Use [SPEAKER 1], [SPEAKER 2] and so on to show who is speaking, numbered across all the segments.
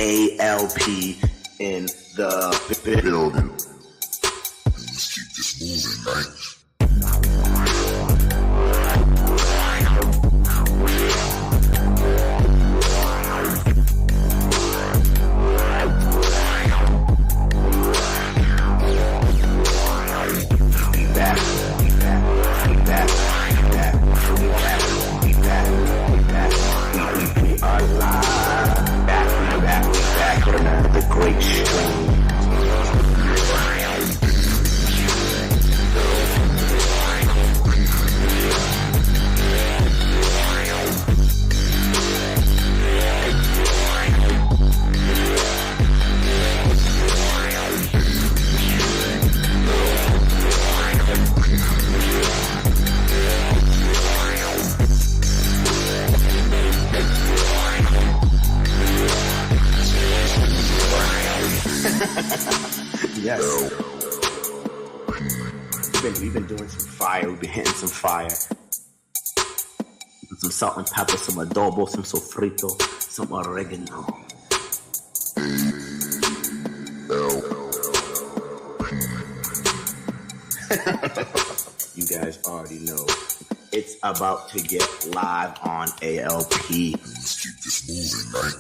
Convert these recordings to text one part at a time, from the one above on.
[SPEAKER 1] ALP in the building.
[SPEAKER 2] Let's keep this moving, right?
[SPEAKER 1] Yes. We've been doing some fire. We've been hitting some fire. Some salt and pepper, some adobo, some sofrito, some oregano. You guys already know. It's about to get live on ALP.
[SPEAKER 2] Let's keep this moving, right?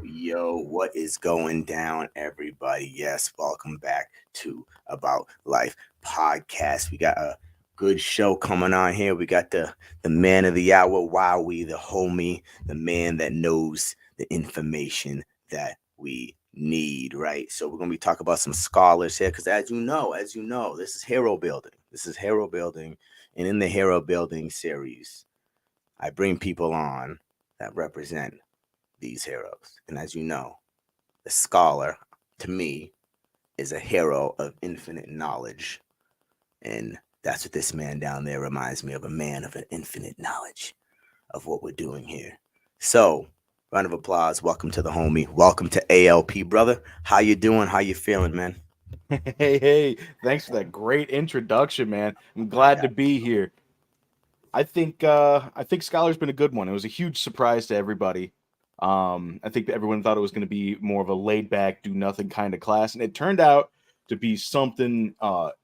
[SPEAKER 1] Yo, what is going down, everybody? Yes, welcome back to About Life Podcast. We got a good show coming on here. We got the man of the hour, Wowee, the homie, the man that knows the information that we need, right? So we're going to be talking about some scholars here because as you know, this is hero building. And in the hero building series, I bring people on that represent these heroes. And as you know, the scholar, to me, is a hero of infinite knowledge. And that's what this man down there reminds me of, a man of an infinite knowledge of what we're doing here. So, round of applause. Welcome to the homie. Welcome to ALP, brother. How you doing? How you feeling, man?
[SPEAKER 3] Hey, thanks for that great introduction, man. I'm glad to be here. I think Scholar's been a good one. It was a huge surprise to everybody. I think everyone thought it was going to be more of a laid back, do nothing kind of class, and it turned out to be something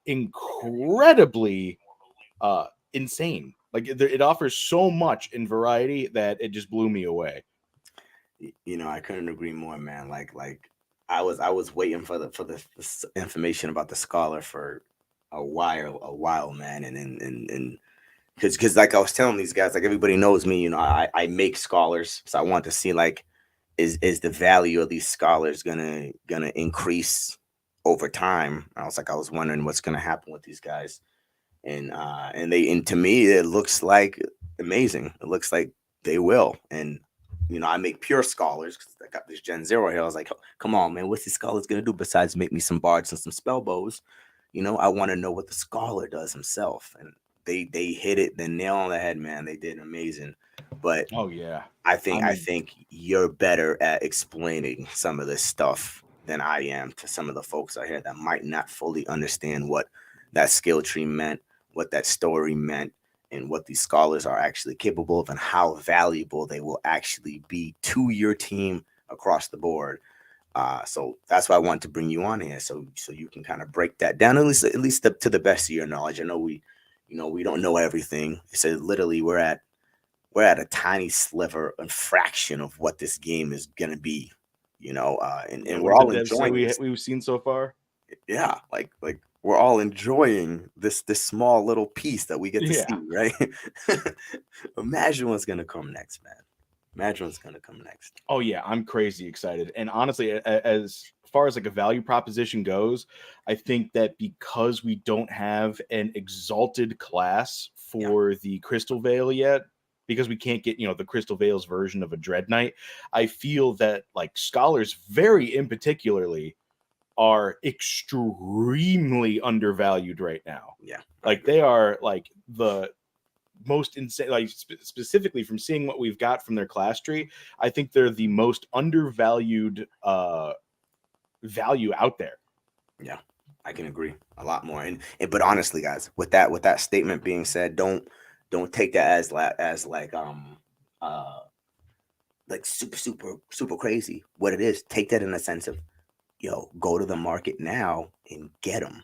[SPEAKER 3] incredibly insane. Like it offers so much in variety that it just blew me away.
[SPEAKER 1] You know, I couldn't agree more, man. Like I was waiting for the information about the scholar for a while, man, and because like I was telling these guys, like everybody knows me, you know, I make scholars, so I want to see like is the value of these scholars gonna increase over time. I was wondering what's gonna happen with these guys, and to me it looks like amazing. It looks like they will, and you know I make pure scholars because I got this Gen Zero here. I was like, come on, man, what's these scholars gonna do besides make me some bards and some spell bows? You know, I want to know what the scholar does himself, and they hit it the nail on the head, man. They did amazing. But
[SPEAKER 3] oh yeah,
[SPEAKER 1] I think you're better at explaining some of this stuff than I am to some of the folks out here that might not fully understand what that skill tree meant, what that story meant, and what these scholars are actually capable of and how valuable they will actually be to your team across the board. So that's why I want to bring you on here, so you can kind of break that down, at least to the best of your knowledge. I know we don't know everything. So literally, we're at a tiny sliver and fraction of what this game is gonna be, and
[SPEAKER 3] Yeah,
[SPEAKER 1] we're
[SPEAKER 3] what the
[SPEAKER 1] all
[SPEAKER 3] devs say
[SPEAKER 1] enjoying this.
[SPEAKER 3] we've seen so far.
[SPEAKER 1] Yeah, like we're all enjoying this small little piece that we get to
[SPEAKER 3] Yeah.
[SPEAKER 1] see, right? Imagine what's gonna come next, man. Imagine what's gonna come next.
[SPEAKER 3] Oh yeah, I'm crazy excited. And honestly, as far as like a value proposition goes, I think that because we don't have an exalted class
[SPEAKER 1] Yeah,
[SPEAKER 3] for the Crystal Veil yet, because we can't get, the Crystal Veil's version of a Dread Knight, I feel that like scholars very in particularly are extremely undervalued right now.
[SPEAKER 1] yeah, I
[SPEAKER 3] Like
[SPEAKER 1] agree.
[SPEAKER 3] they are like the most insane, like specifically from seeing what we've got from their class tree. I think they're the most undervalued value out there.
[SPEAKER 1] Yeah, I can agree a lot more. And but honestly, guys, with that statement being said, don't take that as uh like super crazy. What it is, take that in the sense of, go to the market now and get them.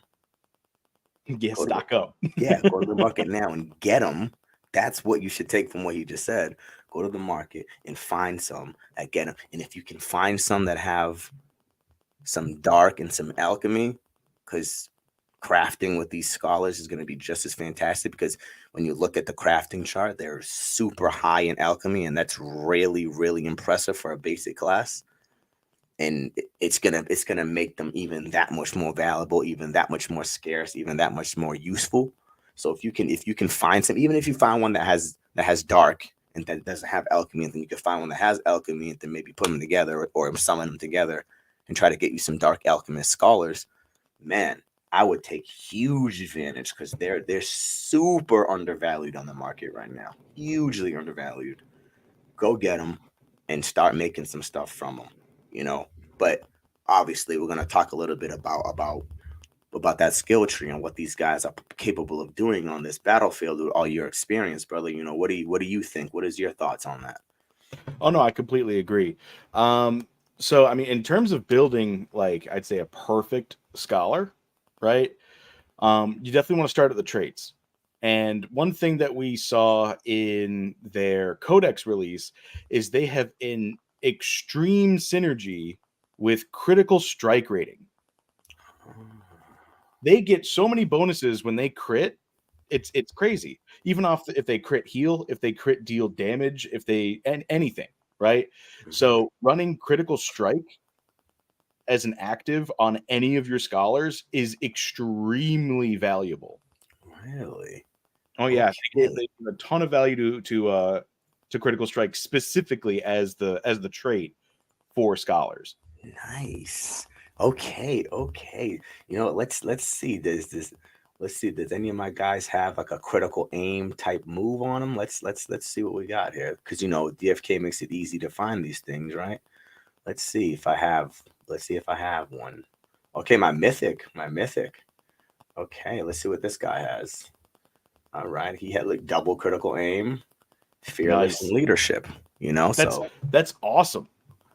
[SPEAKER 3] Yeah,
[SPEAKER 1] Go to the
[SPEAKER 3] stock up.
[SPEAKER 1] Yeah, go to the market now and get them. That's what you should take from what he just said. Go to the market and find some that get them. And if you can find some that have some dark and some alchemy, because crafting with these scholars is going to be just as fantastic, because when you look at the crafting chart, they're super high in alchemy, and that's really, really impressive for a basic class. And it's gonna make them even that much more valuable, even that much more scarce, even that much more useful. So if you can find some, even if you find one that has dark and that doesn't have alchemy, and then you can find one that has alchemy and then maybe put them together, or summon them together and try to get you some dark alchemist scholars, man, I would take huge advantage, because they're super undervalued on the market right now, hugely undervalued. Go get them and start making some stuff from them, you know. But obviously, we're gonna talk a little bit about that skill tree and what these guys are capable of doing on this battlefield with all your experience, brother. What do you think? What is your thoughts on that?
[SPEAKER 3] Oh no, I completely agree. So I mean, in terms of building, like I'd say a perfect scholar, right? You definitely want to start at the traits. And one thing that we saw in their codex release is they have an extreme synergy with critical strike rating. They get so many bonuses when they crit. It's crazy. Even off if they crit heal, if they crit deal damage, if they and anything, right?
[SPEAKER 1] Mhm.
[SPEAKER 3] So running critical strike as an active on any of your scholars is extremely valuable.
[SPEAKER 1] Really?
[SPEAKER 3] Oh yeah,
[SPEAKER 1] Okay.
[SPEAKER 3] they give a ton of value to critical strike specifically as the trait for scholars.
[SPEAKER 1] Nice. Okay, okay. Let's see. Let's see. Does any of my guys have like a critical aim type move on them? Let's see what we got here. Because DFK makes it easy to find these things, right? Let's see if I have. Let's see if I have one. Okay, my mythic. Okay, let's see what this guy has. All right, he had like double critical aim, fearless, and
[SPEAKER 3] Nice.
[SPEAKER 1] leadership.
[SPEAKER 3] That's
[SPEAKER 1] So
[SPEAKER 3] that's awesome.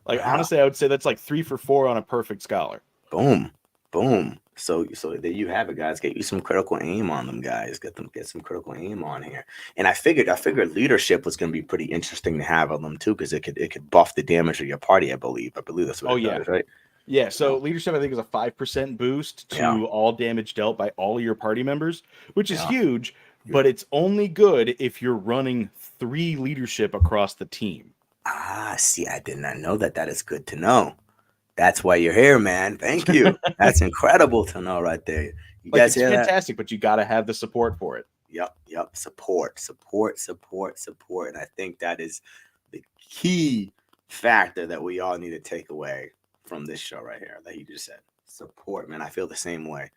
[SPEAKER 3] Like
[SPEAKER 1] yeah.
[SPEAKER 3] honestly, I would say that's like 3 for 4 on a perfect scholar.
[SPEAKER 1] Boom, boom. So there you have it, guys. Get you some critical aim on them, guys. Get some critical aim on here. And I figured leadership was going to be pretty interesting to have on them too, because it could buff the damage of your party. I believe that's what
[SPEAKER 3] Oh
[SPEAKER 1] it
[SPEAKER 3] yeah.
[SPEAKER 1] does, right?
[SPEAKER 3] Yeah,
[SPEAKER 1] You know?
[SPEAKER 3] so leadership I think is a 5% boost
[SPEAKER 1] Yeah,
[SPEAKER 3] to all damage dealt by all of your party members, which is
[SPEAKER 1] yeah.
[SPEAKER 3] huge, but
[SPEAKER 1] Huge.
[SPEAKER 3] it's only good if you're running 3 leadership across the team.
[SPEAKER 1] See, I did not know that. That is good to know. That's why you're here, man. Thank you. That's incredible to know right there. You
[SPEAKER 3] Like
[SPEAKER 1] guys
[SPEAKER 3] it's
[SPEAKER 1] hear that?
[SPEAKER 3] fantastic, but you got to have the support for it.
[SPEAKER 1] Yep. Support. And I think that is the key factor that we all need to take away from this show right here that you just said. Support, man. I feel the same way.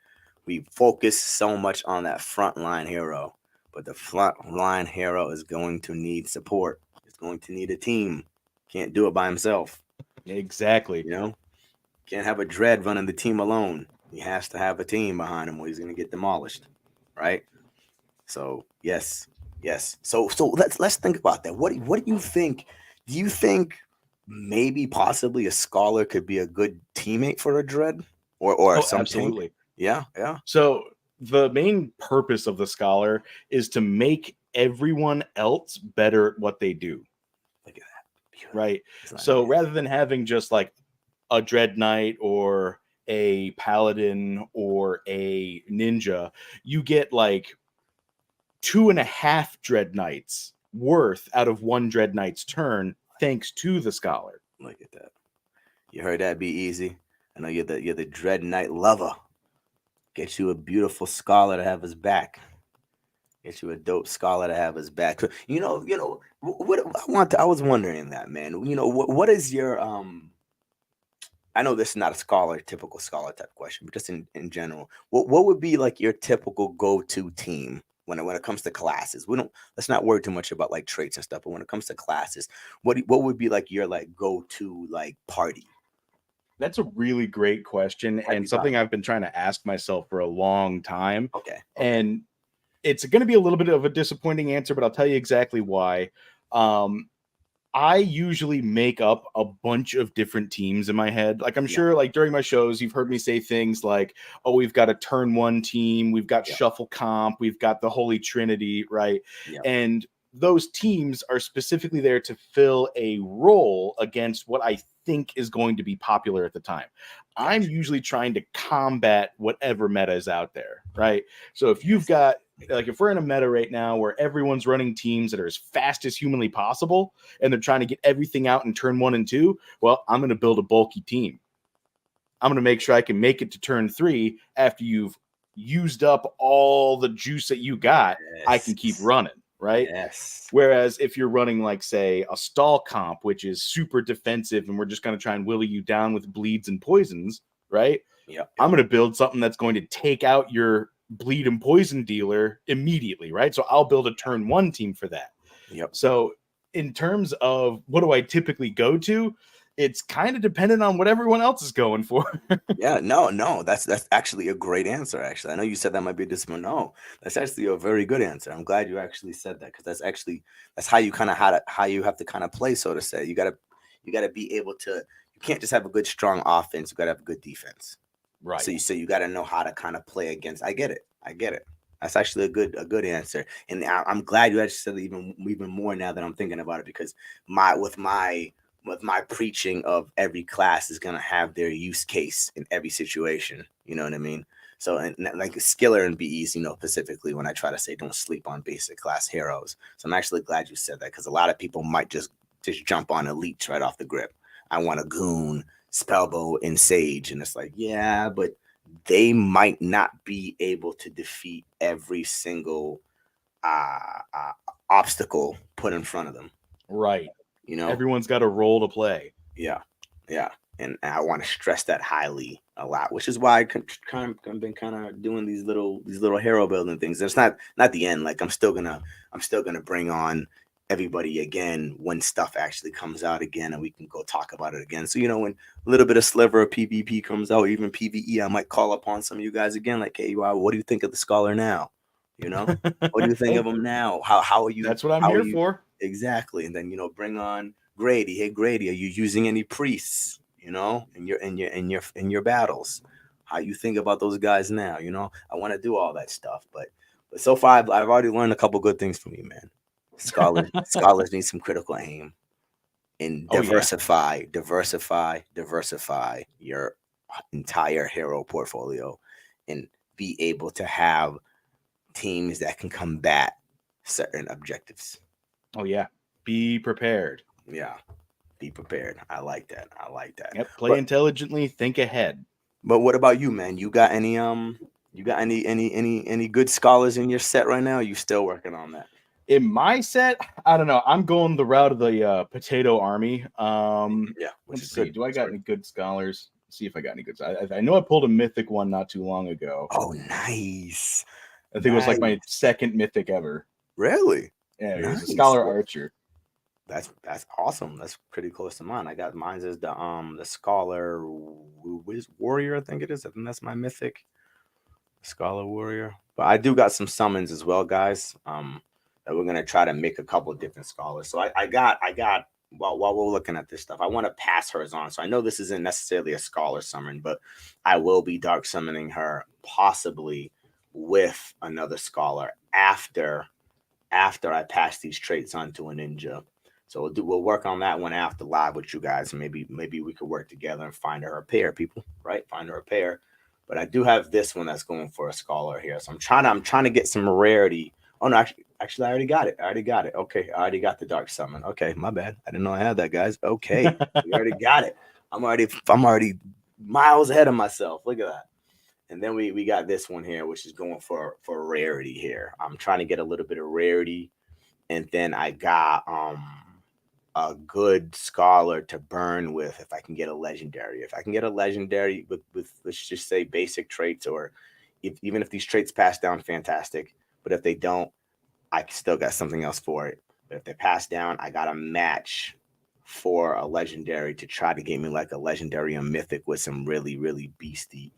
[SPEAKER 1] We focus so much on that frontline hero, but the frontline hero is going to need support. It's going to need a team. Can't do it by himself.
[SPEAKER 3] Exactly.
[SPEAKER 1] You know, can't have a dread running the team alone. He has to have a team behind him, or he's going to get demolished, right? So yes. So let's think about that. What do you think? Do you think maybe possibly a scholar could be a good teammate for a dread or
[SPEAKER 3] Oh,
[SPEAKER 1] something.
[SPEAKER 3] absolutely.
[SPEAKER 1] Yeah, yeah.
[SPEAKER 3] So the main purpose of the scholar is to make everyone else better at what they do,
[SPEAKER 1] Look at that. Beautiful.
[SPEAKER 3] right?
[SPEAKER 1] It's not
[SPEAKER 3] So
[SPEAKER 1] amazing.
[SPEAKER 3] rather than having just like a dread knight or a paladin or a ninja, you get like 2.5 dread knights worth out of one dread knight's turn thanks to the scholar.
[SPEAKER 1] Look at that. You heard that be easy. I know you're the dread knight lover. Get you a beautiful scholar to have his back. Get you a dope scholar to have his back. What I was wondering that, man. What is your I know this is not a typical scholar type question, but just in general, what would be like your typical go-to team when it comes to classes? Let's not worry too much about like traits and stuff, but when it comes to classes, what would be like your like go-to like party?
[SPEAKER 3] That's a really great question and
[SPEAKER 1] Party party.
[SPEAKER 3] something I've been trying to ask myself for a long time.
[SPEAKER 1] Okay, okay.
[SPEAKER 3] And it's going to be a little bit of a disappointing answer, but I'll tell you exactly why. Um, I usually make up a bunch of different teams in my head. Like I'm
[SPEAKER 1] Yeah,
[SPEAKER 3] sure like during my shows, you've heard me say things like, oh, we've got a turn one team, we've got
[SPEAKER 1] yeah,
[SPEAKER 3] shuffle comp, we've got the Holy Trinity, right?
[SPEAKER 1] yeah.
[SPEAKER 3] And those teams are specifically there to fill a role against what I think is going to be popular at the time. I'm
[SPEAKER 1] Gotcha.
[SPEAKER 3] usually trying to combat whatever meta is out there, right? So if you've
[SPEAKER 1] Yes.
[SPEAKER 3] got like if we're in a meta right now where everyone's running teams that are as fast as humanly possible and they're trying to get everything out in turn 1 and 2, well, I'm going to build a bulky team. I'm going to make sure I can make it to turn 3 after you've used up all the juice that you got. I can keep
[SPEAKER 1] Yes.
[SPEAKER 3] running, right?
[SPEAKER 1] Yes.
[SPEAKER 3] Whereas if you're running like say a stall comp, which is super defensive and we're just going to try and willy you down with bleeds and poisons, right?
[SPEAKER 1] Yep.
[SPEAKER 3] I'm going to build something that's going to take out your bleed and poison dealer immediately, right? So I'll build a turn 1 team for that.
[SPEAKER 1] Yep.
[SPEAKER 3] So in terms of what do I typically go to, it's kind of dependent on what everyone else is going for.
[SPEAKER 1] Yeah, no, that's actually a great answer. Actually, I know you said that might be a discipline. No, that's actually a very good answer. I'm glad you actually said that because that's how you kind of how you have to kind of play, so to say. You gotta be able to. You can't just have a good strong offense. You gotta have a good defense.
[SPEAKER 3] Right.
[SPEAKER 1] So you got to know how to kind of play against. I get it. I get it. That's actually a good answer, and I'm glad you actually said it even more now that I'm thinking about it because my preaching of every class is gonna have their use case in every situation. You know what I mean? So and like Skiller and BEs, specifically when I try to say don't sleep on basic class heroes. So I'm actually glad you said that because a lot of people might just jump on elites right off the grip. I want a goon, spellbow, and sage, and it's like yeah, but they might not be able to defeat every single obstacle put in front of them.
[SPEAKER 3] Right.
[SPEAKER 1] You know?
[SPEAKER 3] Everyone's got a role to play.
[SPEAKER 1] Yeah, yeah, and I want to stress that highly a lot, which is why I've been kind of doing these little hero building things. It's not the end. Like I'm still gonna bring on everybody again when stuff actually comes out again, and we can go talk about it again. So when a little bit of sliver of PvP comes out, even PvE, I might call upon some of you guys again. Like, hey, wow, what do you think of the scholar now? What do you think
[SPEAKER 3] Hey,
[SPEAKER 1] of him now? How are you?
[SPEAKER 3] that's what I'm
[SPEAKER 1] How are
[SPEAKER 3] here
[SPEAKER 1] you?
[SPEAKER 3] for.
[SPEAKER 1] Exactly, and then bring on Grady. Hey Grady, are you using any priests? In your battles, how you think about those guys now? I want to do all that stuff, but so far I've already learned a couple good things from you, man. Scholars need some critical aim and
[SPEAKER 3] Oh yeah.
[SPEAKER 1] diversify your entire hero portfolio, and be able to have teams that can combat certain objectives.
[SPEAKER 3] Oh yeah. Be prepared.
[SPEAKER 1] Yeah, be prepared. I like that. I like that.
[SPEAKER 3] Yep. Play
[SPEAKER 1] But
[SPEAKER 3] intelligently, think ahead.
[SPEAKER 1] but what about you, man? You got any good scholars in your set right now? Or you still working on that?
[SPEAKER 3] In my set, I don't know. I'm going the route of the potato army.
[SPEAKER 1] Yeah, which
[SPEAKER 3] Let's
[SPEAKER 1] is
[SPEAKER 3] see.
[SPEAKER 1] good.
[SPEAKER 3] Do I
[SPEAKER 1] It's
[SPEAKER 3] got
[SPEAKER 1] good.
[SPEAKER 3] any good scholars? Let's see if I got any good. I know I pulled a mythic one not too long ago.
[SPEAKER 1] Oh, nice,
[SPEAKER 3] I think it was like my
[SPEAKER 1] nice.
[SPEAKER 3] second mythic ever.
[SPEAKER 1] Really
[SPEAKER 3] Yeah, it was a
[SPEAKER 1] nice.
[SPEAKER 3] scholar
[SPEAKER 1] Well,
[SPEAKER 3] archer.
[SPEAKER 1] that's awesome. That's pretty close to mine. I got mine's as the scholar warrior. I think it is. I think that's my mythic scholar warrior. But I do got some summons as well, guys. That we're gonna try to make a couple of different scholars. So I got while we're looking at this stuff, I want to pass hers on. So I know this isn't necessarily a scholar summon, but I will be dark summoning her possibly with another scholar after I pass these traits on to a ninja. So we'll work on that one after live with you guys. Maybe we could work together and find her a pair, people. Right, find her a pair. But I do have this one that's going for a scholar here. So I'm trying to get some rarity. Oh no, actually I already got it. Okay, I already got the dark summon. Okay, my bad. I didn't know I had that, guys. Okay, we already got it. I'm already miles ahead of myself. Look at that. And then we got this one here, which is going for rarity here. I'm trying to get a little bit of rarity, and then I got a good scholar to burn with if I can get a legendary. If I can get a legendary with let's just say basic traits, or even if these traits pass down, fantastic. But if they don't, I still got something else for it. But if they pass down, I got a match for a legendary to try to get me like a legendary and mythic with some really really beastly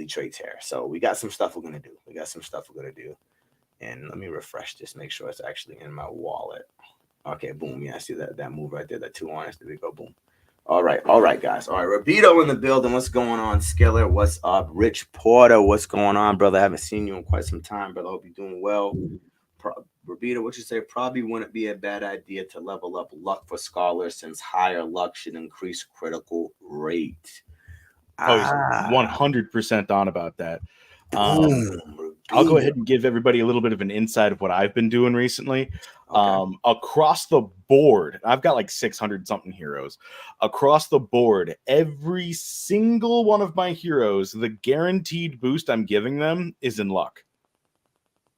[SPEAKER 1] traits here. So we got some stuff we're gonna do. And let me refresh this, make sure it's actually in my wallet. Okay, boom. Yeah, I see that move right there. That 2 honors. There we go. Boom. All right, guys. All right, Rabito in the building. What's going on, Skiller? What's up, Rich Porter? What's going on, brother? I haven't seen you in quite some time, brother. Hope you're doing well. Rabito, what you say? Probably wouldn't be a bad idea to level up luck for scholars, since higher luck should increase critical rate.
[SPEAKER 3] Oh, he's 100% on about that.
[SPEAKER 1] Boom.
[SPEAKER 3] I'll go ahead and give everybody a little bit of an insight of what I've been doing recently.
[SPEAKER 1] Okay.
[SPEAKER 3] Across the board, I've got like 600 something heroes. Across the board, every single one of my heroes, the guaranteed boost I'm giving them is in luck.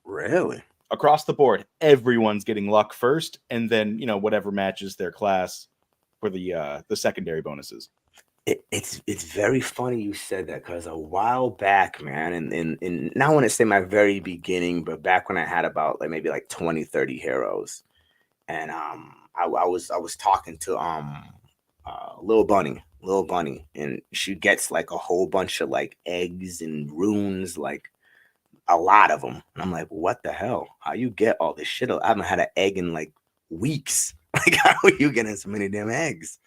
[SPEAKER 1] Really?
[SPEAKER 3] Across the board, everyone's getting luck first, and then whatever matches their class for the secondary bonuses.
[SPEAKER 1] It's very funny you said that, because a while back, man, and not want to say my very beginning, but back when I had about like maybe like 20, 30 heroes, and I was talking to Lil Bunny, and she gets like a whole bunch of like eggs and runes, like a lot of them, and I'm like, what the hell? How you get all this shit? I haven't had an egg in like weeks. Like, how are you getting so many damn eggs?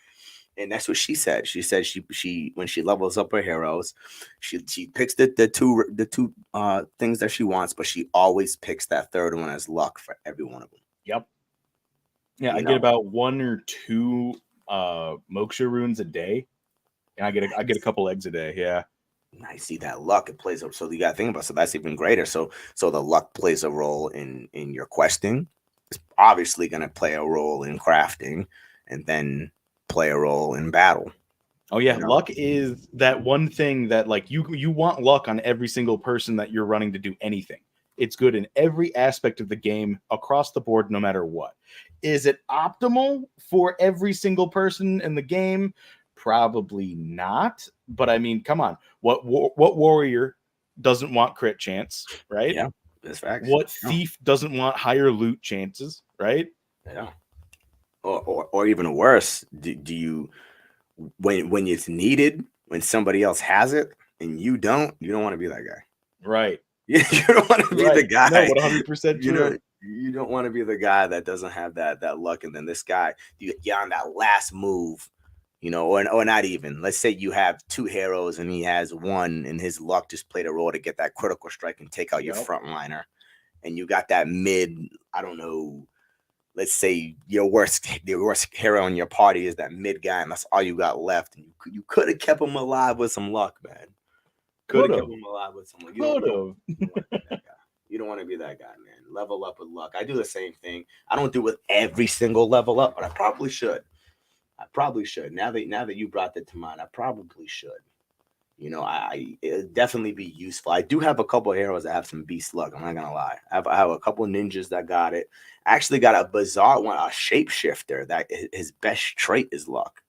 [SPEAKER 1] And that's what she said. She said she when she levels up her heroes, she picks the two things that she wants, but she always picks that third one as luck for every one of them.
[SPEAKER 3] Yep. Yeah, I get about 1 or 2 moksha runes a day, and I get a couple eggs a day. Yeah.
[SPEAKER 1] I see that luck. It plays so you got to think about. So that's even greater. So the luck plays a role in your questing. It's obviously going to play a role in crafting, and then play a role in battle.
[SPEAKER 3] Oh yeah, luck is that one thing that like you want luck on every single person that you're running to do anything. It's good in every aspect of the game across the board, no matter what. Is it optimal for every single person in the game? Probably not. But I mean, come on. What warrior doesn't want crit chance, right?
[SPEAKER 1] Yeah, that's facts.
[SPEAKER 3] What thief doesn't want higher loot chances, right?
[SPEAKER 1] Yeah. Or even worse, do you when it's needed, when somebody else has it and you don't want to be that guy.
[SPEAKER 3] Right.
[SPEAKER 1] You don't want to be the guy.
[SPEAKER 3] No, 100% true.
[SPEAKER 1] You don't want to be the guy that doesn't have that luck, and then this guy, you're on that last move, or not even. Let's say you have 2 heroes and he has 1, and his luck just played a role to get that critical strike and take out your frontliner, and you got that mid, I don't know, let's say your worst hero in your party is that mid guy, and that's all you got left. And you could have kept him alive with some luck, man. Could have kept him alive with some luck. You don't want to be that guy, man. Level up with luck. I do the same thing. I don't do it with every single level up, but I probably should. Now that you brought that to mind, I probably should. It'd definitely be useful. I do have a couple of heroes that have some beast luck. I'm not gonna lie. I have a couple of ninjas that got it. I actually got a bizarre one, a shapeshifter that his best trait is luck,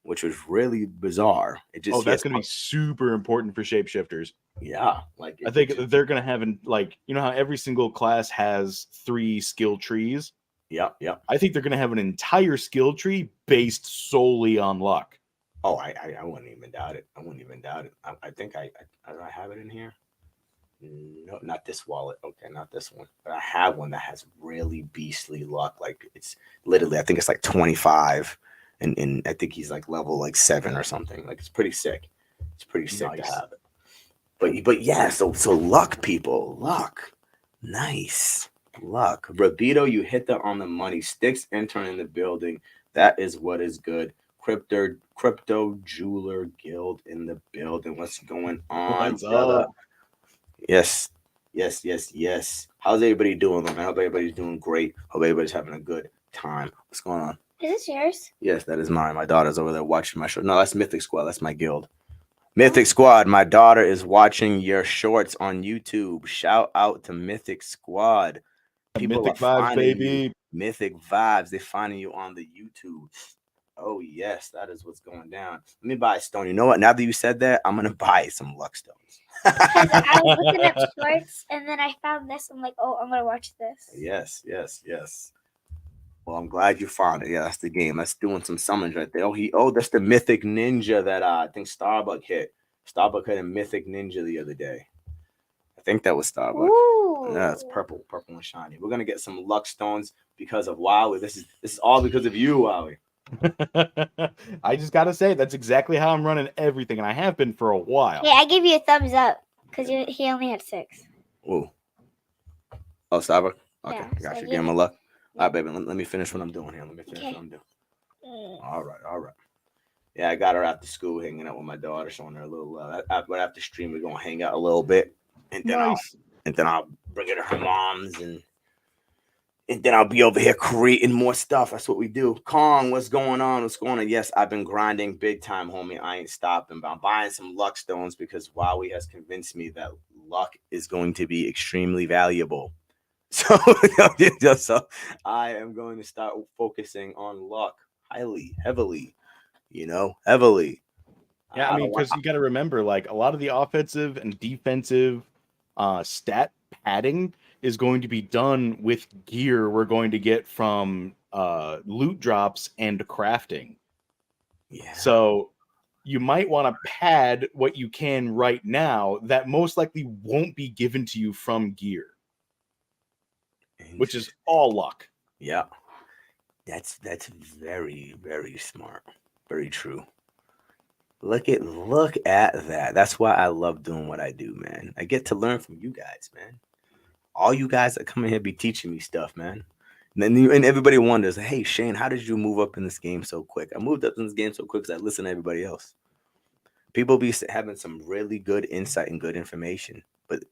[SPEAKER 1] which was really bizarre.
[SPEAKER 3] That's gonna be super important for shapeshifters.
[SPEAKER 1] Yeah,
[SPEAKER 3] I think they're gonna have how every single class has 3 skill trees.
[SPEAKER 1] Yep.
[SPEAKER 3] I think they're gonna have an entire skill tree based solely on luck.
[SPEAKER 1] Oh, I wouldn't even doubt it. I think I have it in here. No, not this wallet. Okay, not this one. But I have one that has really beastly luck. Like it's literally, I think it's like 25, and I think he's like level like 7 or something. Like it's pretty sick. It's pretty sick to
[SPEAKER 3] Nice.
[SPEAKER 1] have it. But yeah, so luck, people, luck, nice luck. Rabito, you hit that on the money. Stycks Intern in the building. That is what is good. Crypto Jeweler Guild in the building. What's going on,
[SPEAKER 3] What's
[SPEAKER 1] brother?
[SPEAKER 3] up?
[SPEAKER 1] Yes, yes. How's everybody doing, man? I hope everybody's doing great. Hope everybody's having a good time. What's going on?
[SPEAKER 4] Is this yours?
[SPEAKER 1] Yes, that is mine. My daughter's over there watching my show. No, that's Mythic Squad. That's my guild. Mythic Squad, my daughter is watching your shorts on YouTube. Shout out to Mythic Squad. People
[SPEAKER 3] Mythic
[SPEAKER 1] are
[SPEAKER 3] vibes,
[SPEAKER 1] finding you.
[SPEAKER 3] baby.
[SPEAKER 1] Mythic vibes. They're finding you on the YouTube. Oh, yes, that is what's going down. Let me buy a stone. You know what? Now that you said that, I'm going to buy some luck stones.
[SPEAKER 4] Because I was looking up shorts and then I found this. I'm like, oh, I'm gonna watch this.
[SPEAKER 1] Yes. Well, I'm glad you found it. Yeah, that's the game. That's doing some summons right there. That's the Mythic Ninja that I think Starbuck hit. Starbuck hit a Mythic Ninja the other day. I think that was Starbuck.
[SPEAKER 4] Ooh.
[SPEAKER 1] Yeah, it's purple and shiny. We're gonna get some luck stones because of Wowee. This is all because of you, Wowee.
[SPEAKER 3] I just gotta say that's exactly how I'm running everything, and I have been for a while.
[SPEAKER 4] Hey, I give you a thumbs up because he only had 6.
[SPEAKER 1] Ooh. Oh, Starbuck. Okay,
[SPEAKER 4] Yeah,
[SPEAKER 1] got
[SPEAKER 4] so
[SPEAKER 1] you.
[SPEAKER 4] give
[SPEAKER 1] Give him a
[SPEAKER 4] me-
[SPEAKER 1] luck. All right, baby. Let me finish what I'm doing here. Let me finish
[SPEAKER 4] Okay.
[SPEAKER 1] what I'm doing. All right. Yeah, I got her after school, hanging out with my daughter, showing her a little. After stream, we're gonna hang out a little bit, and then
[SPEAKER 3] Nice.
[SPEAKER 1] I'll bring her to her mom's, and then I'll be over here creating more stuff. That's what we do. Kong, what's going on? What's going on? Yes, I've been grinding big time, homie. I ain't stopping. But I'm buying some luck stones because Wowee has convinced me that luck is going to be extremely valuable. So, so I am going to start focusing on luck heavily. Heavily.
[SPEAKER 3] Yeah, I mean, because you got to remember, like a lot of the offensive and defensive stat padding is going to be done with gear we're going to get from loot drops and crafting.
[SPEAKER 1] Yeah.
[SPEAKER 3] So you might want to pad what you can right now that most likely won't be given to you from gear, which is all luck.
[SPEAKER 1] Yeah. That's very, very smart. Very true. Look at that. That's why I love doing what I do, man. I get to learn from you guys, man. All you guys that come in here be teaching me stuff, man. And everybody wonders, hey Shane, how did you move up in this game so quick? I moved up in this game so quick because I listen to everybody else. People be having some really good insight and good information, but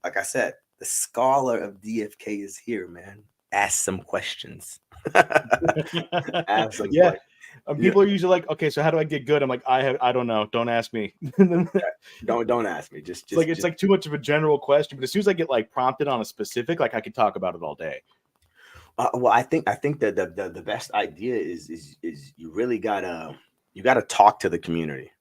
[SPEAKER 1] like I said, the scholar of DFK is here, man. Ask some questions. Ask some
[SPEAKER 3] Yeah.
[SPEAKER 1] questions.
[SPEAKER 3] People are usually like, okay, so how do I get good? I'm like, I don't know. Don't ask me.
[SPEAKER 1] Don't ask me. Just
[SPEAKER 3] it's like too much of a general question. But as soon as I get like prompted on a specific, like I could talk about it all day.
[SPEAKER 1] Well, I think that the best idea is you really gotta talk to the community,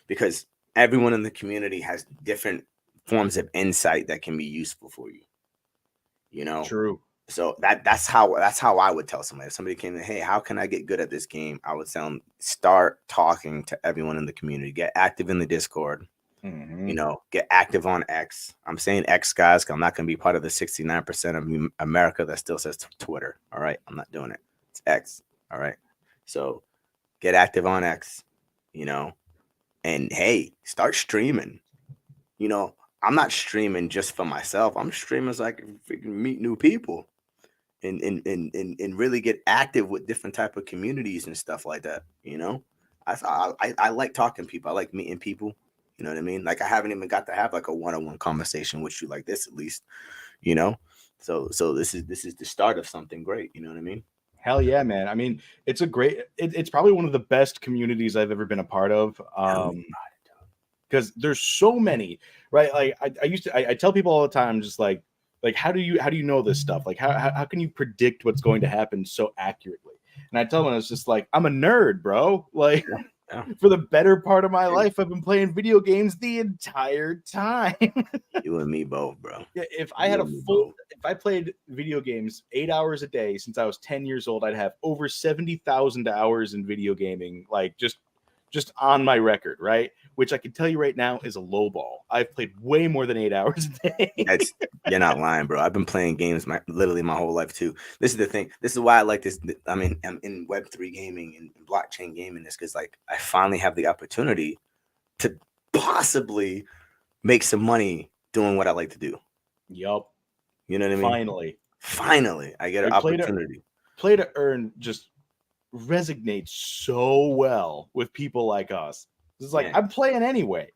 [SPEAKER 1] because everyone in the community has different forms of insight that can be useful for you.
[SPEAKER 3] True.
[SPEAKER 1] So that's how I would tell somebody. If somebody came in, hey, how can I get good at this game? I would tell them, start talking to everyone in the community. Get active in the Discord.
[SPEAKER 3] Mm-hmm.
[SPEAKER 1] Get active on X. I'm saying X, guys, because I'm not going to be part of the 69% of America that still says Twitter. All right, I'm not doing it. It's X. All right. So get active on X. And hey, start streaming. I'm not streaming just for myself. I'm streaming so I can freaking meet new people. And really get active with different type of communities and stuff like that. I like talking to people. I like meeting people. You know what I mean? Like I haven't even got to have like a one-on-one conversation with you like this, at least. So this is the start of something great. You know what I mean?
[SPEAKER 3] Hell yeah, man. I mean, it's a great. It's probably one of the best communities I've ever been a part of. Because there's so many, right? Like I tell people all the time, just like how do you know this stuff? Like how can you predict what's going to happen so accurately? And I tell them, it's just like, I'm a nerd, bro. Like for the better part of my life, I've been playing video games the entire time.
[SPEAKER 1] You and me both, bro.
[SPEAKER 3] Yeah, if I played video games 8 hours a day since I was 10 years old, I'd have over 70,000 hours in video gaming, like just just on my record, right? Which I can tell you right now is a low ball. I've played way more than 8 hours a day.
[SPEAKER 1] You're not lying, bro. I've been playing games literally my whole life too. This is the thing. This is why I like this. I mean, I'm in Web3 gaming and blockchain gaming. This because like I finally have the opportunity to possibly make some money doing what I like to do.
[SPEAKER 3] Yup.
[SPEAKER 1] You know what I mean? Finally, I get an opportunity.
[SPEAKER 3] Play to earn just resonates so well with people like us. It's like I'm playing anyway.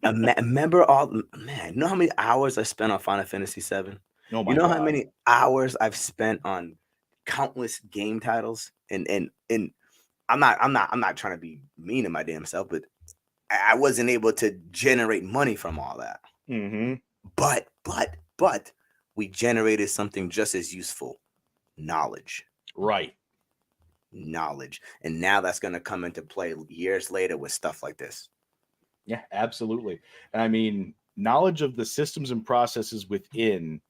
[SPEAKER 1] Remember you know how many hours I spent on Final Fantasy VII?
[SPEAKER 3] Oh my
[SPEAKER 1] you know
[SPEAKER 3] God.
[SPEAKER 1] how many hours I've spent on countless game titles, and I'm not trying to be mean to my damn self, but I wasn't able to generate money from all that.
[SPEAKER 3] Mm-hmm.
[SPEAKER 1] But we generated something just as useful: knowledge.
[SPEAKER 3] Right.
[SPEAKER 1] Knowledge, and now that's going to come into play years later with stuff like this.
[SPEAKER 3] Yeah, absolutely. And I mean, knowledge of the systems and processes within,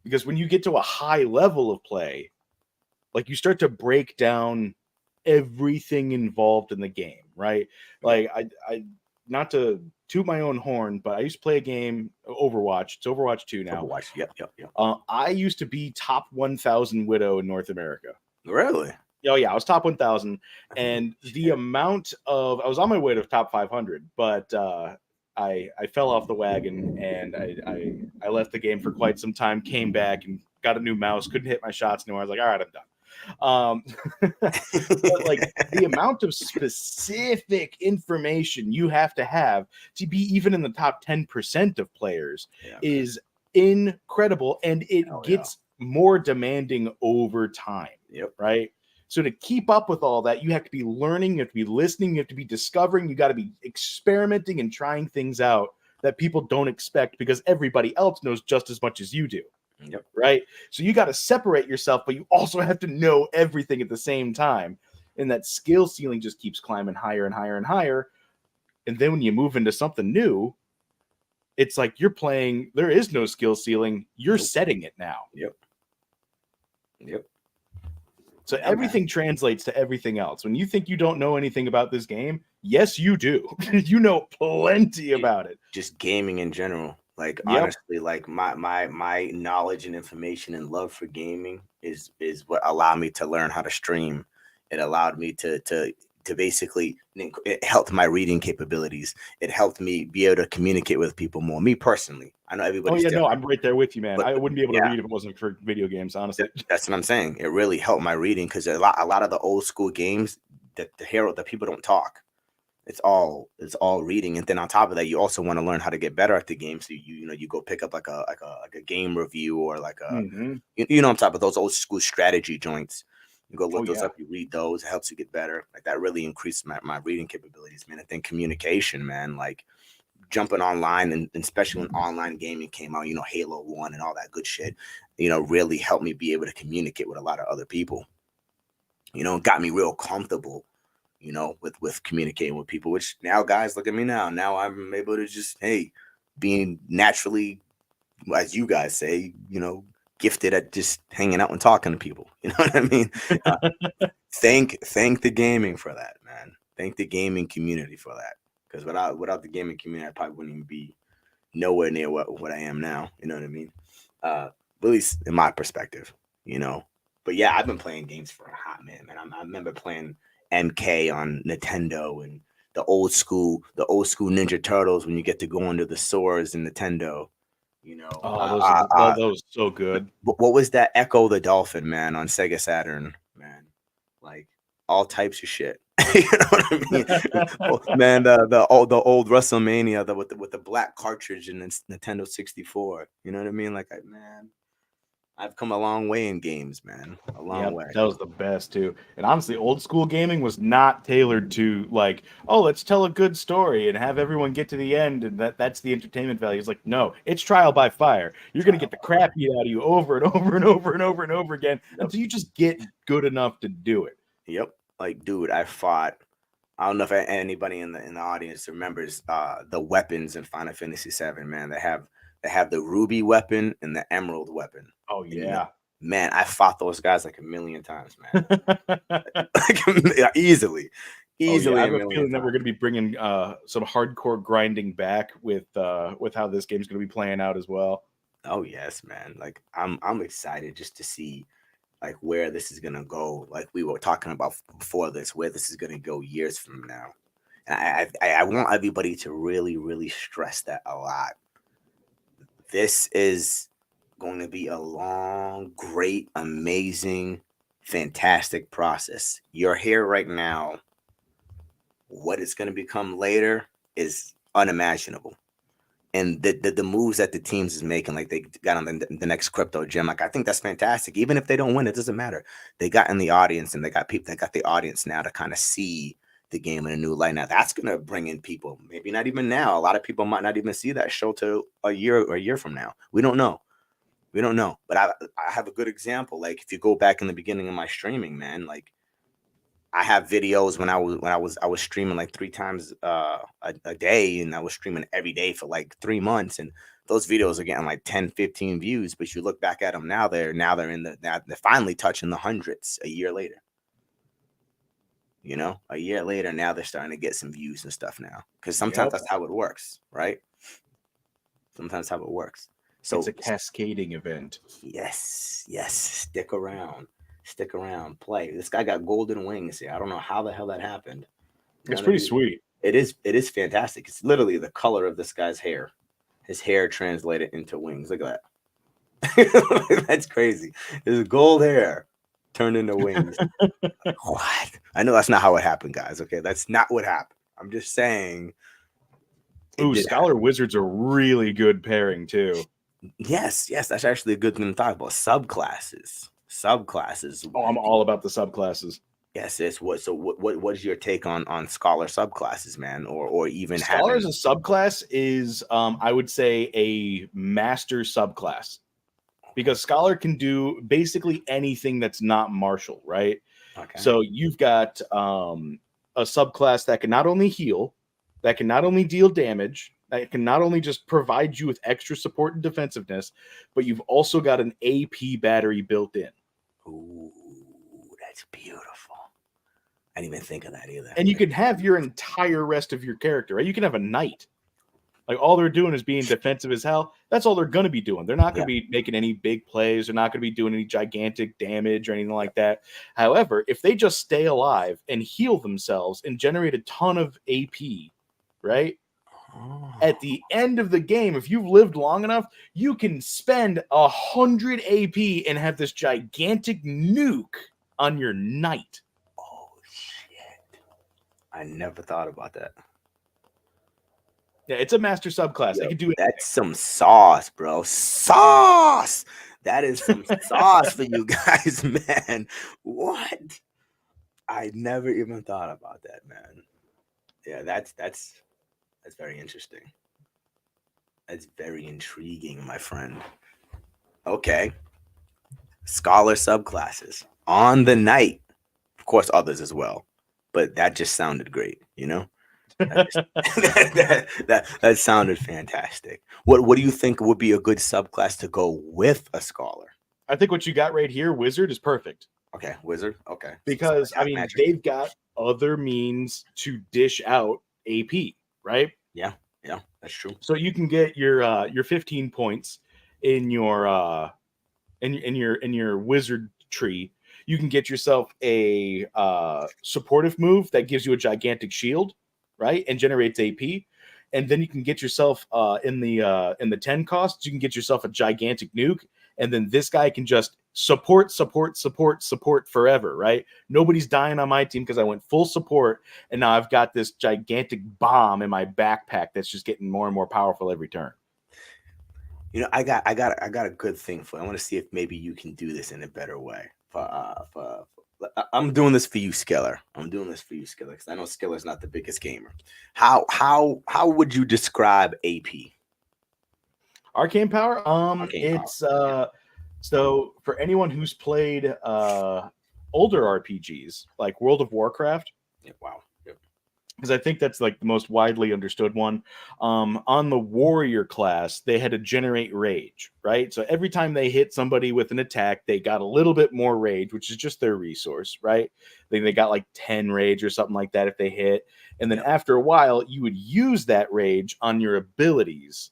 [SPEAKER 3] because when you get to a high level of play, like you start to break down everything involved in the game, right? Like I not to toot my own horn, but I used to play a game, Overwatch. It's Overwatch 2 now.
[SPEAKER 1] Overwatch, yep.
[SPEAKER 3] I used to be top 1,000 Widow in North America.
[SPEAKER 1] Really?
[SPEAKER 3] Oh yeah, I was top 1,000, and the amount of I was on my way to top 500, but I fell off the wagon and I left the game for quite some time. Came back and got a new mouse. Couldn't hit my shots anymore. I was like, all right, I'm done. But like the amount of specific information you have to be even in the top 10% of players is incredible, and it gets more demanding over time.
[SPEAKER 1] Yep.
[SPEAKER 3] Right. So to keep up with all that, you have to be learning, you have to be listening, you have to be discovering, you got to be experimenting and trying things out that people don't expect because everybody else knows just as much as you do.
[SPEAKER 1] Yep.
[SPEAKER 3] Right? So you got to separate yourself, but you also have to know everything at the same time. And that skill ceiling just keeps climbing higher and higher and higher. And then when you move into something new, it's like you're playing, there is no skill ceiling. You're setting it now.
[SPEAKER 1] Yep.
[SPEAKER 3] So everything translates to everything else. When you think you don't know anything about this game, yes, you do. You know plenty about it.
[SPEAKER 1] Just gaming in general. Like honestly, like my knowledge and information and love for gaming is what allowed me to learn how to stream. It allowed me to basically, it helped my reading capabilities. It helped me be able to communicate with people more. Me personally, I know everybody's different.
[SPEAKER 3] I'm right there with you, man. But I wouldn't be able to read if it wasn't for video games, honestly.
[SPEAKER 1] That's what I'm saying. It really helped my reading because a lot of the old school games that the people don't talk. It's all reading, and then on top of that, you also want to learn how to get better at the game. So you go pick up like a game review or like a you know on top of those old school strategy joints. You go look those up, you read those, it helps you get better. Like that really increased my reading capabilities, man. I think communication, man, like jumping online and especially when online gaming came out, Halo 1 and all that good shit, really helped me be able to communicate with a lot of other people. Got me real comfortable, with communicating with people, which now guys, look at me now. Now I'm able to just, being naturally, as you guys say, gifted at just hanging out and talking to people. You know what I mean? Thank the gaming for that, man. Thank the gaming community for that. Because without the gaming community, I probably wouldn't even be nowhere near what I am now. You know what I mean? At least in my perspective, But yeah, I've been playing games for a hot minute, man. I remember playing MK on Nintendo and the old school Ninja Turtles when you get to go under the swords in Nintendo.
[SPEAKER 3] That was so good.
[SPEAKER 1] What was that? Echo the Dolphin, man, on Sega Saturn, man. Like all types of shit. You know what I mean? Man, the old WrestleMania with the black cartridge in Nintendo 64. You know what I mean? Like, man, I've come a long way in games, man. A long way.
[SPEAKER 3] That was the best too. And honestly, old school gaming was not tailored to like, oh, let's tell a good story and have everyone get to the end and that's the entertainment value. It's like, no, it's trial by fire. You're gonna get the crap beat out of you over and over and over and over and over again until you just get good enough to do it.
[SPEAKER 1] Yep. Like, dude, I don't know if anybody in the audience remembers the weapons in Final Fantasy VII, man. They have the ruby weapon and the emerald weapon.
[SPEAKER 3] Oh yeah.
[SPEAKER 1] Man, I fought those guys like a million times, man. Like, easily. Easily
[SPEAKER 3] I
[SPEAKER 1] a
[SPEAKER 3] have a
[SPEAKER 1] million
[SPEAKER 3] feeling that we're
[SPEAKER 1] times.
[SPEAKER 3] going to be bringing some hardcore grinding back with how this game's going to be playing out as well.
[SPEAKER 1] Oh yes, man. Like I'm excited just to see like where this is gonna go. Like we were talking about before this, where this is gonna go years from now. And I want everybody to really, really stress that a lot. This is going to be a long, great, amazing, fantastic process. You're here right now. What it's going to become later is unimaginable. And the moves that the teams is making, like they got on the next crypto gym, like I think that's fantastic. Even if they don't win, it doesn't matter. They got in the audience, and they got people that got the audience now to kind of see the game in a new light. Now that's gonna bring in people. Maybe not even now. A lot of people might not even see that show till a year from now. We don't know. We don't know. But I have a good example. Like if you go back in the beginning of my streaming, man, like I have videos when I was streaming like 3 times a day, and I was streaming every day for like 3 months, and those videos are getting like 10, 15 views. But you look back at them now, they're finally touching the hundreds a year later. You know, a year later, now they're starting to get some views and stuff now. Because sometimes
[SPEAKER 3] Yep.
[SPEAKER 1] that's how it works, right? Sometimes how it works.
[SPEAKER 3] It's
[SPEAKER 1] So
[SPEAKER 3] a cascading event.
[SPEAKER 1] yes, stick around. Stick around, play. This guy got golden wings here. I don't know how the hell that happened.
[SPEAKER 3] It's pretty sweet.
[SPEAKER 1] It is fantastic. It's literally the color of this guy's hair. His hair translated into wings. Look at that. That's crazy. His gold hair turned into wings. What? I know that's not how it happened, guys. Okay, that's not what happened. I'm just saying.
[SPEAKER 3] Ooh, Scholar Wizard's a really good pairing too.
[SPEAKER 1] Yes, that's actually a good thing to talk about. Subclasses.
[SPEAKER 3] Oh, I'm all about the subclasses.
[SPEAKER 1] Yes, it's what is your take on scholar subclasses, man, or even
[SPEAKER 3] Scholar
[SPEAKER 1] having
[SPEAKER 3] as a subclass is I would say a master subclass, because Scholar can do basically anything that's not martial, right?
[SPEAKER 1] okay.
[SPEAKER 3] So you've got a subclass that can not only heal, that can not only deal damage, that can not only just provide you with extra support and defensiveness, but you've also got an AP battery built in.
[SPEAKER 1] Ooh, that's beautiful. I didn't even think of that either.
[SPEAKER 3] And you can have your entire rest of your character, right? You can have a knight. Like all they're doing is being defensive as hell. That's all they're going to be doing. They're not going to be making any big plays. They're not going to be doing any gigantic damage or anything like that. However, if they just stay alive and heal themselves and generate a ton of AP, right?
[SPEAKER 1] Oh.
[SPEAKER 3] At the end of the game, if you've lived long enough, you can spend 100 AP and have this gigantic nuke on your knight.
[SPEAKER 1] Oh shit! I never thought about that.
[SPEAKER 3] Yeah, it's a master subclass.
[SPEAKER 1] Yo,
[SPEAKER 3] They can do it.
[SPEAKER 1] that's some sauce, bro. Sauce. That is some sauce for you guys, man. What? I never even thought about that, man. Yeah, that's very interesting. That's very intriguing, my friend. Okay. Scholar subclasses on the night. Of course, others as well. But that just sounded great, you know? That sounded fantastic. What do you think would be a good subclass to go with a scholar?
[SPEAKER 3] I think what you got right here, Wizard, is perfect.
[SPEAKER 1] Okay, wizard. Okay,
[SPEAKER 3] Because I mean, they've got other means to dish out AP, right?
[SPEAKER 1] Yeah, that's true.
[SPEAKER 3] So you can get your 15 points in your in your wizard tree. You can get yourself a supportive move that gives you a gigantic shield, right, and generates AP. And then you can get yourself in the 10 costs, you can get yourself a gigantic nuke, and then this guy can just support forever, right? Nobody's dying on my team because I went full support, and now I've got this gigantic bomb in my backpack that's just getting more and more powerful every turn.
[SPEAKER 1] You know, I got a good thing for. I want to see if maybe you can do this in a better way. I'm doing this for you, Skiller. I'm doing this for you, Skiller, because I know Skiller's not the biggest gamer. How would you describe AP?
[SPEAKER 3] Arcane power.
[SPEAKER 1] It's
[SPEAKER 3] So for anyone who's played older RPGs like World of Warcraft,
[SPEAKER 1] yeah, wow. Yep.
[SPEAKER 3] because I think that's like the most widely understood one. On the warrior class, they had to generate rage, right? So every time they hit somebody with an attack, they got a little bit more rage, which is just their resource, right? They got like 10 rage or something like that if they hit. And then after a while, you would use that rage on your abilities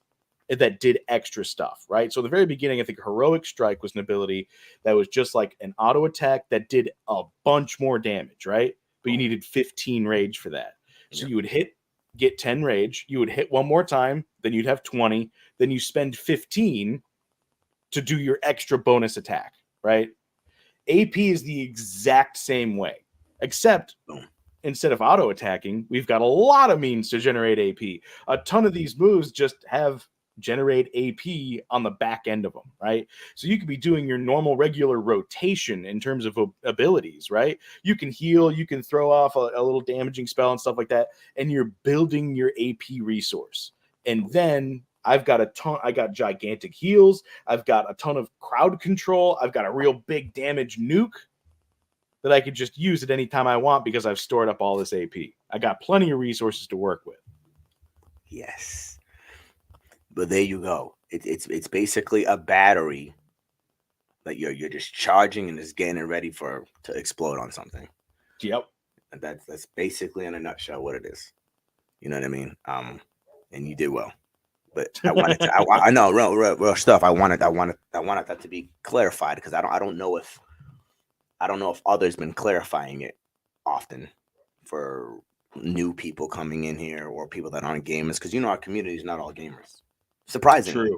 [SPEAKER 3] that did extra stuff, right? So at the very beginning, I think Heroic Strike was an ability that was just like an auto attack that did a bunch more damage, right? But you needed 15 rage for that. So you would get 10 rage, you would hit one more time, then you'd have 20, then you spend 15 to do your extra bonus attack, right? AP is the exact same way, except instead of auto attacking, we've got a lot of means to generate AP. A ton of these moves just have generate AP on the back end of them, right? So you could be doing your normal regular rotation in terms of abilities, right? You can heal, you can throw off a little damaging spell and stuff like that, and you're building your AP resource. And then I got gigantic heals, I've got a ton of crowd control, I've got a real big damage nuke that I could just use at any time I want because I've stored up all this AP. I got plenty of resources to work with.
[SPEAKER 1] Yes. But there you go. It's basically a battery that you're just charging and just getting it ready to explode on something.
[SPEAKER 3] Yep.
[SPEAKER 1] And that's basically in a nutshell what it is. You know what I mean? And you did well. But I wanted to. I know real stuff. I wanted that to be clarified because I don't know if others been clarifying it often for new people coming in here or people that aren't gamers because our community is not all gamers. Surprisingly,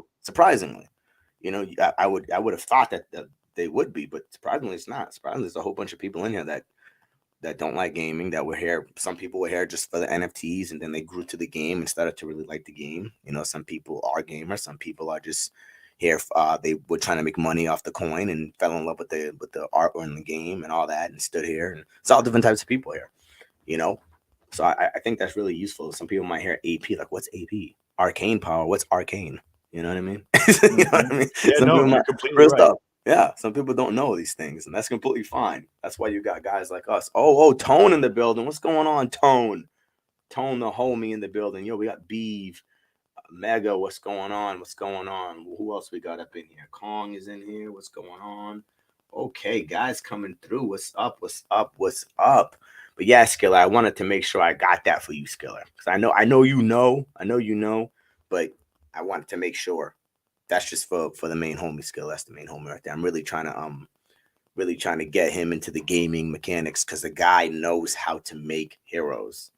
[SPEAKER 1] I would have thought that they would be, but surprisingly, it's not. Surprisingly, there's a whole bunch of people in here that don't like gaming, that were here. Some people were here just for the NFTs, and then they grew to the game and started to really like the game. Some people are gamers. Some people are just here. They were trying to make money off the coin and fell in love with the art in the game and all that, and stood here. And it's all different types of people here. So I think that's really useful. Some people might hear AP, like, what's AP? Arcane power. What's arcane? You know what I mean? You know what I mean?
[SPEAKER 3] Yeah, you're completely right.
[SPEAKER 1] Stuff. Yeah, some people don't know these things, and that's completely fine. That's why you got guys like us. Oh, Tone in the building. What's going on, Tone? Tone, the homie in the building. Yo, we got Beeve, Mega. What's going on? What's going on? Who else we got up in here? Kong is in here. What's going on? Okay, guys coming through. What's up? What's up? What's up? But yeah, Skiller, I wanted to make sure I got that for you, Skiller, because I know you know, but I wanted to make sure that's just for the main homie Skill. That's the main homie right there. I'm really trying to get him into the gaming mechanics because the guy knows how to make heroes.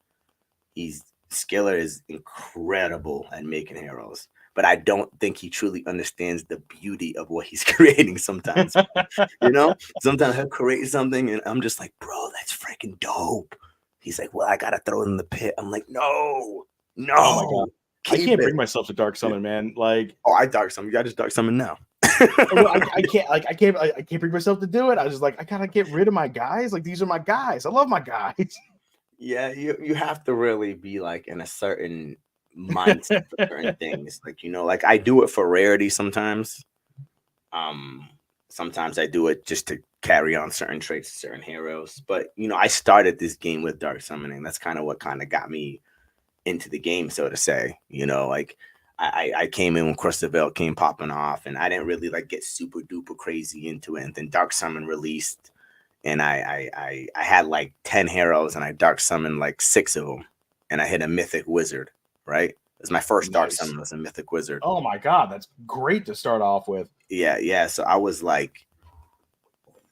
[SPEAKER 1] Skiller is incredible at making heroes, but I don't think he truly understands the beauty of what he's creating sometimes. Sometimes he'll create something and I'm just like, bro, that's freaking dope. He's like, well, I gotta throw it in the pit. I'm like, no.
[SPEAKER 3] Oh my God. I can't bring myself to dark summon, man. Like,
[SPEAKER 1] I dark summon. You got to dark summon now.
[SPEAKER 3] I can't bring myself to do it. I was just like, I gotta get rid of my guys. Like, these are my guys. I love my guys.
[SPEAKER 1] Yeah, you have to really be like in a certain mindset for certain things. Like I do it for rarity sometimes. Sometimes I do it just to carry on certain traits, certain heroes. But I started this game with dark summoning. That's kind of what got me into the game, so to say. Like I came in when Crystal Veil came popping off, and I didn't really like get super duper crazy into it. And then Dark Summon released, and I had like 10 heroes, and I Dark Summoned like 6 of them, and I hit a Mythic Wizard. Right, it was my first Dark Summon, was a Mythic Wizard.
[SPEAKER 3] Oh my God, that's great to start off with.
[SPEAKER 1] Yeah. So I was like,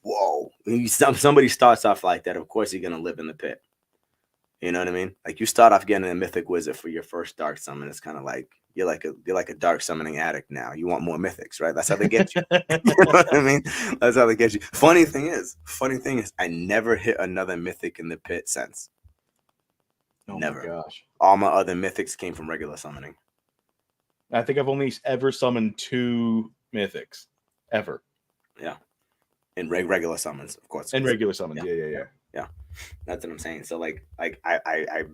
[SPEAKER 1] whoa. When somebody starts off like that, of course you're gonna live in the pit. You know what I mean? Like, you start off getting a Mythic Wizard for your first Dark Summon. It's kind of like you're like a Dark Summoning addict now. You want more Mythics, right? That's how they get you. You know what I mean? That's how they get you. Funny thing is, I never hit another Mythic in the pit since.
[SPEAKER 3] Oh
[SPEAKER 1] never.
[SPEAKER 3] My gosh!
[SPEAKER 1] All my other Mythics came from regular summoning.
[SPEAKER 3] I think I've only ever summoned 2 Mythics, ever.
[SPEAKER 1] Yeah, in regular summons, of course.
[SPEAKER 3] In regular summons, yeah.
[SPEAKER 1] That's what I'm saying. So like I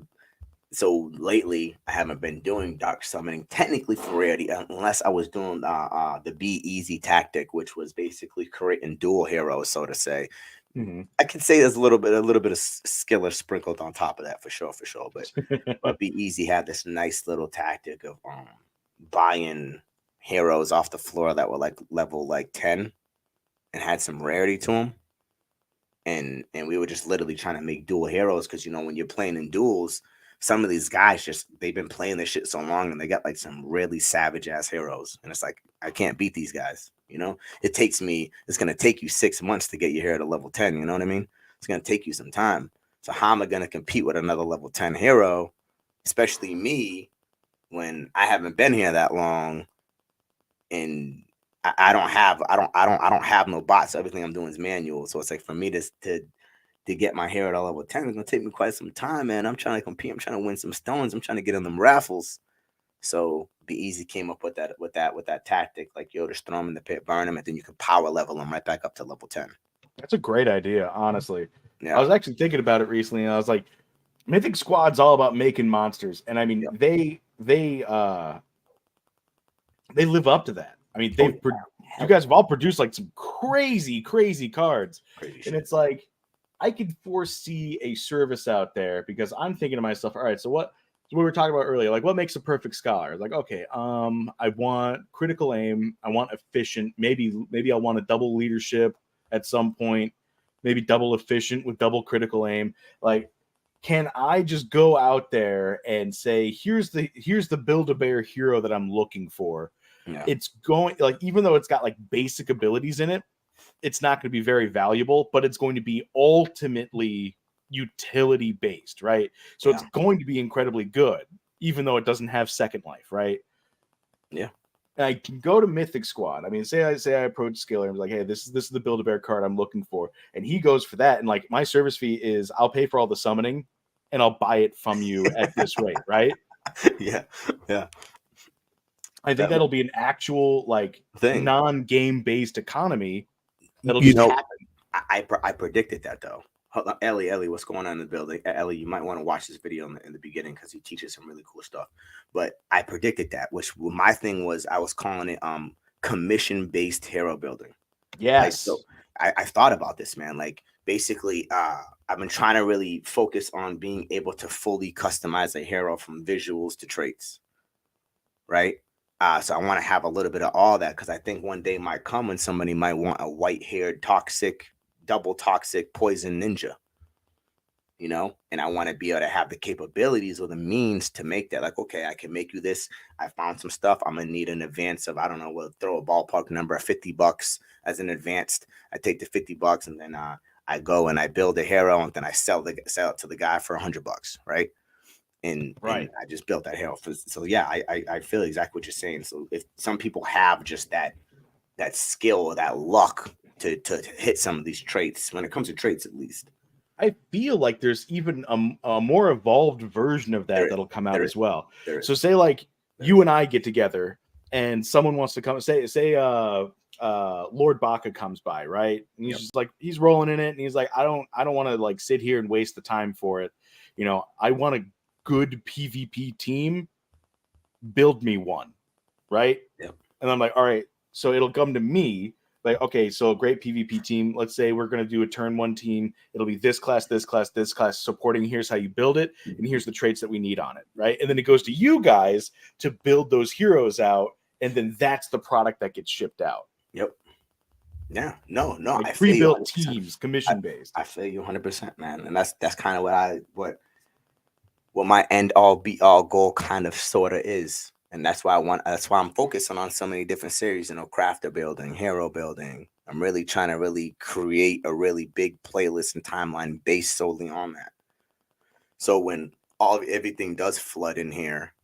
[SPEAKER 1] so lately I haven't been doing dark summoning technically for rarity unless I was doing the be easy tactic, which was basically creating dual heroes, so to say, I can say there's a little bit of skiller sprinkled on top of that for sure. But Be Easy had this nice little tactic of buying heroes off the floor that were like level like 10 and had some rarity to them. And we were just literally trying to make dual heroes because when you're playing in duels, some of these guys they've been playing this shit so long and they got like some really savage ass heroes, and it's like I can't beat these guys. It's gonna take you 6 months to get your hero to level 10. You know what I mean? It's gonna take you some time. So how am I gonna compete with another level 10 hero, especially me, when I haven't been here that long and I don't have no bots. So everything I'm doing is manual. So it's like for me to get my hero to level 10 is gonna take me quite some time, man. I'm trying to compete. I'm trying to win some stones. I'm trying to get in them raffles. So Be Easy came up with that tactic, like just throw them in the pit, burn them, and then you can power level them right back up to level 10.
[SPEAKER 3] That's a great idea, honestly.
[SPEAKER 1] Yeah.
[SPEAKER 3] I was actually thinking about it recently, and I was like, Mythic Squad's all about making monsters, and I mean they live up to that. I mean, you guys have all produced like some crazy cards, and it's like I could foresee a service out there because I'm thinking to myself, all right, so what we were talking about earlier, like what makes a perfect scholar? Like, okay, I want critical aim, I want efficient, maybe I want a double leadership at some point, maybe double efficient with double critical aim. Like, can I just go out there and say, here's the Build-A-Bear hero that I'm looking for?
[SPEAKER 1] Yeah.
[SPEAKER 3] It's going, like, even though it's got like basic abilities in it, it's not going to be very valuable, but it's going to be ultimately utility based, right? So it's going to be incredibly good, even though it doesn't have second life, right?
[SPEAKER 1] Yeah.
[SPEAKER 3] I can go to Mythic Squad. I mean, say I approach Skiller and be like, hey, this is the Build-A-Bear card I'm looking for, and he goes for that, and like my service fee is I'll pay for all the summoning, and I'll buy it from you at this rate, right?
[SPEAKER 1] Yeah.
[SPEAKER 3] I think that'll be an actual like non-game based economy. That'll just happen.
[SPEAKER 1] I predicted that though. Hold on, Ellie, what's going on in the building? Ellie, you might want to watch this video in the beginning because he teaches some really cool stuff. But I predicted that, which my thing was I was calling it commission based hero building.
[SPEAKER 3] Yes.
[SPEAKER 1] Like, so I thought about this, man. Like basically, I've been trying to really focus on being able to fully customize a hero from visuals to traits. Right. So I want to have a little bit of all that because I think one day might come when somebody might want a white-haired, toxic, double toxic poison ninja, and I want to be able to have the capabilities or the means to make that. Like, okay, I can make you this. I found some stuff. I'm gonna need an advance of, I don't know, we'll throw a ballpark number of $50 as an advanced. I take the $50 and then I go and I build a hero and then I sell it to the guy for $100, right? And I just built that hero so yeah, I feel exactly what you're saying. So if some people have just that skill or that luck to hit some of these traits, when it comes to traits at least,
[SPEAKER 3] I feel like there's even a more evolved version of that that'll come out as well. So say like you and I get together and someone wants to come, say Lord Baka comes by, right? And he's just like, he's rolling in it and he's like, I don't want to like sit here and waste the time for it. I want a good PvP team, build me one, right? And I'm like, all right, so it'll come to me like, okay, so a great PvP team, let's say we're going to do a turn one team, it'll be this class supporting, here's how you build it, and here's the traits that we need on it, right? And then it goes to you guys to build those heroes out, and then that's the product that gets shipped out.
[SPEAKER 1] Yeah, no,
[SPEAKER 3] like pre-built teams, commission based.
[SPEAKER 1] I feel you 100%, man. And that's kind of what my end all be all goal kind of sort of is. And that's why I'm focusing on so many different series, crafter building, hero building. I'm really trying to really create a really big playlist and timeline based solely on that. So when everything does flood in here,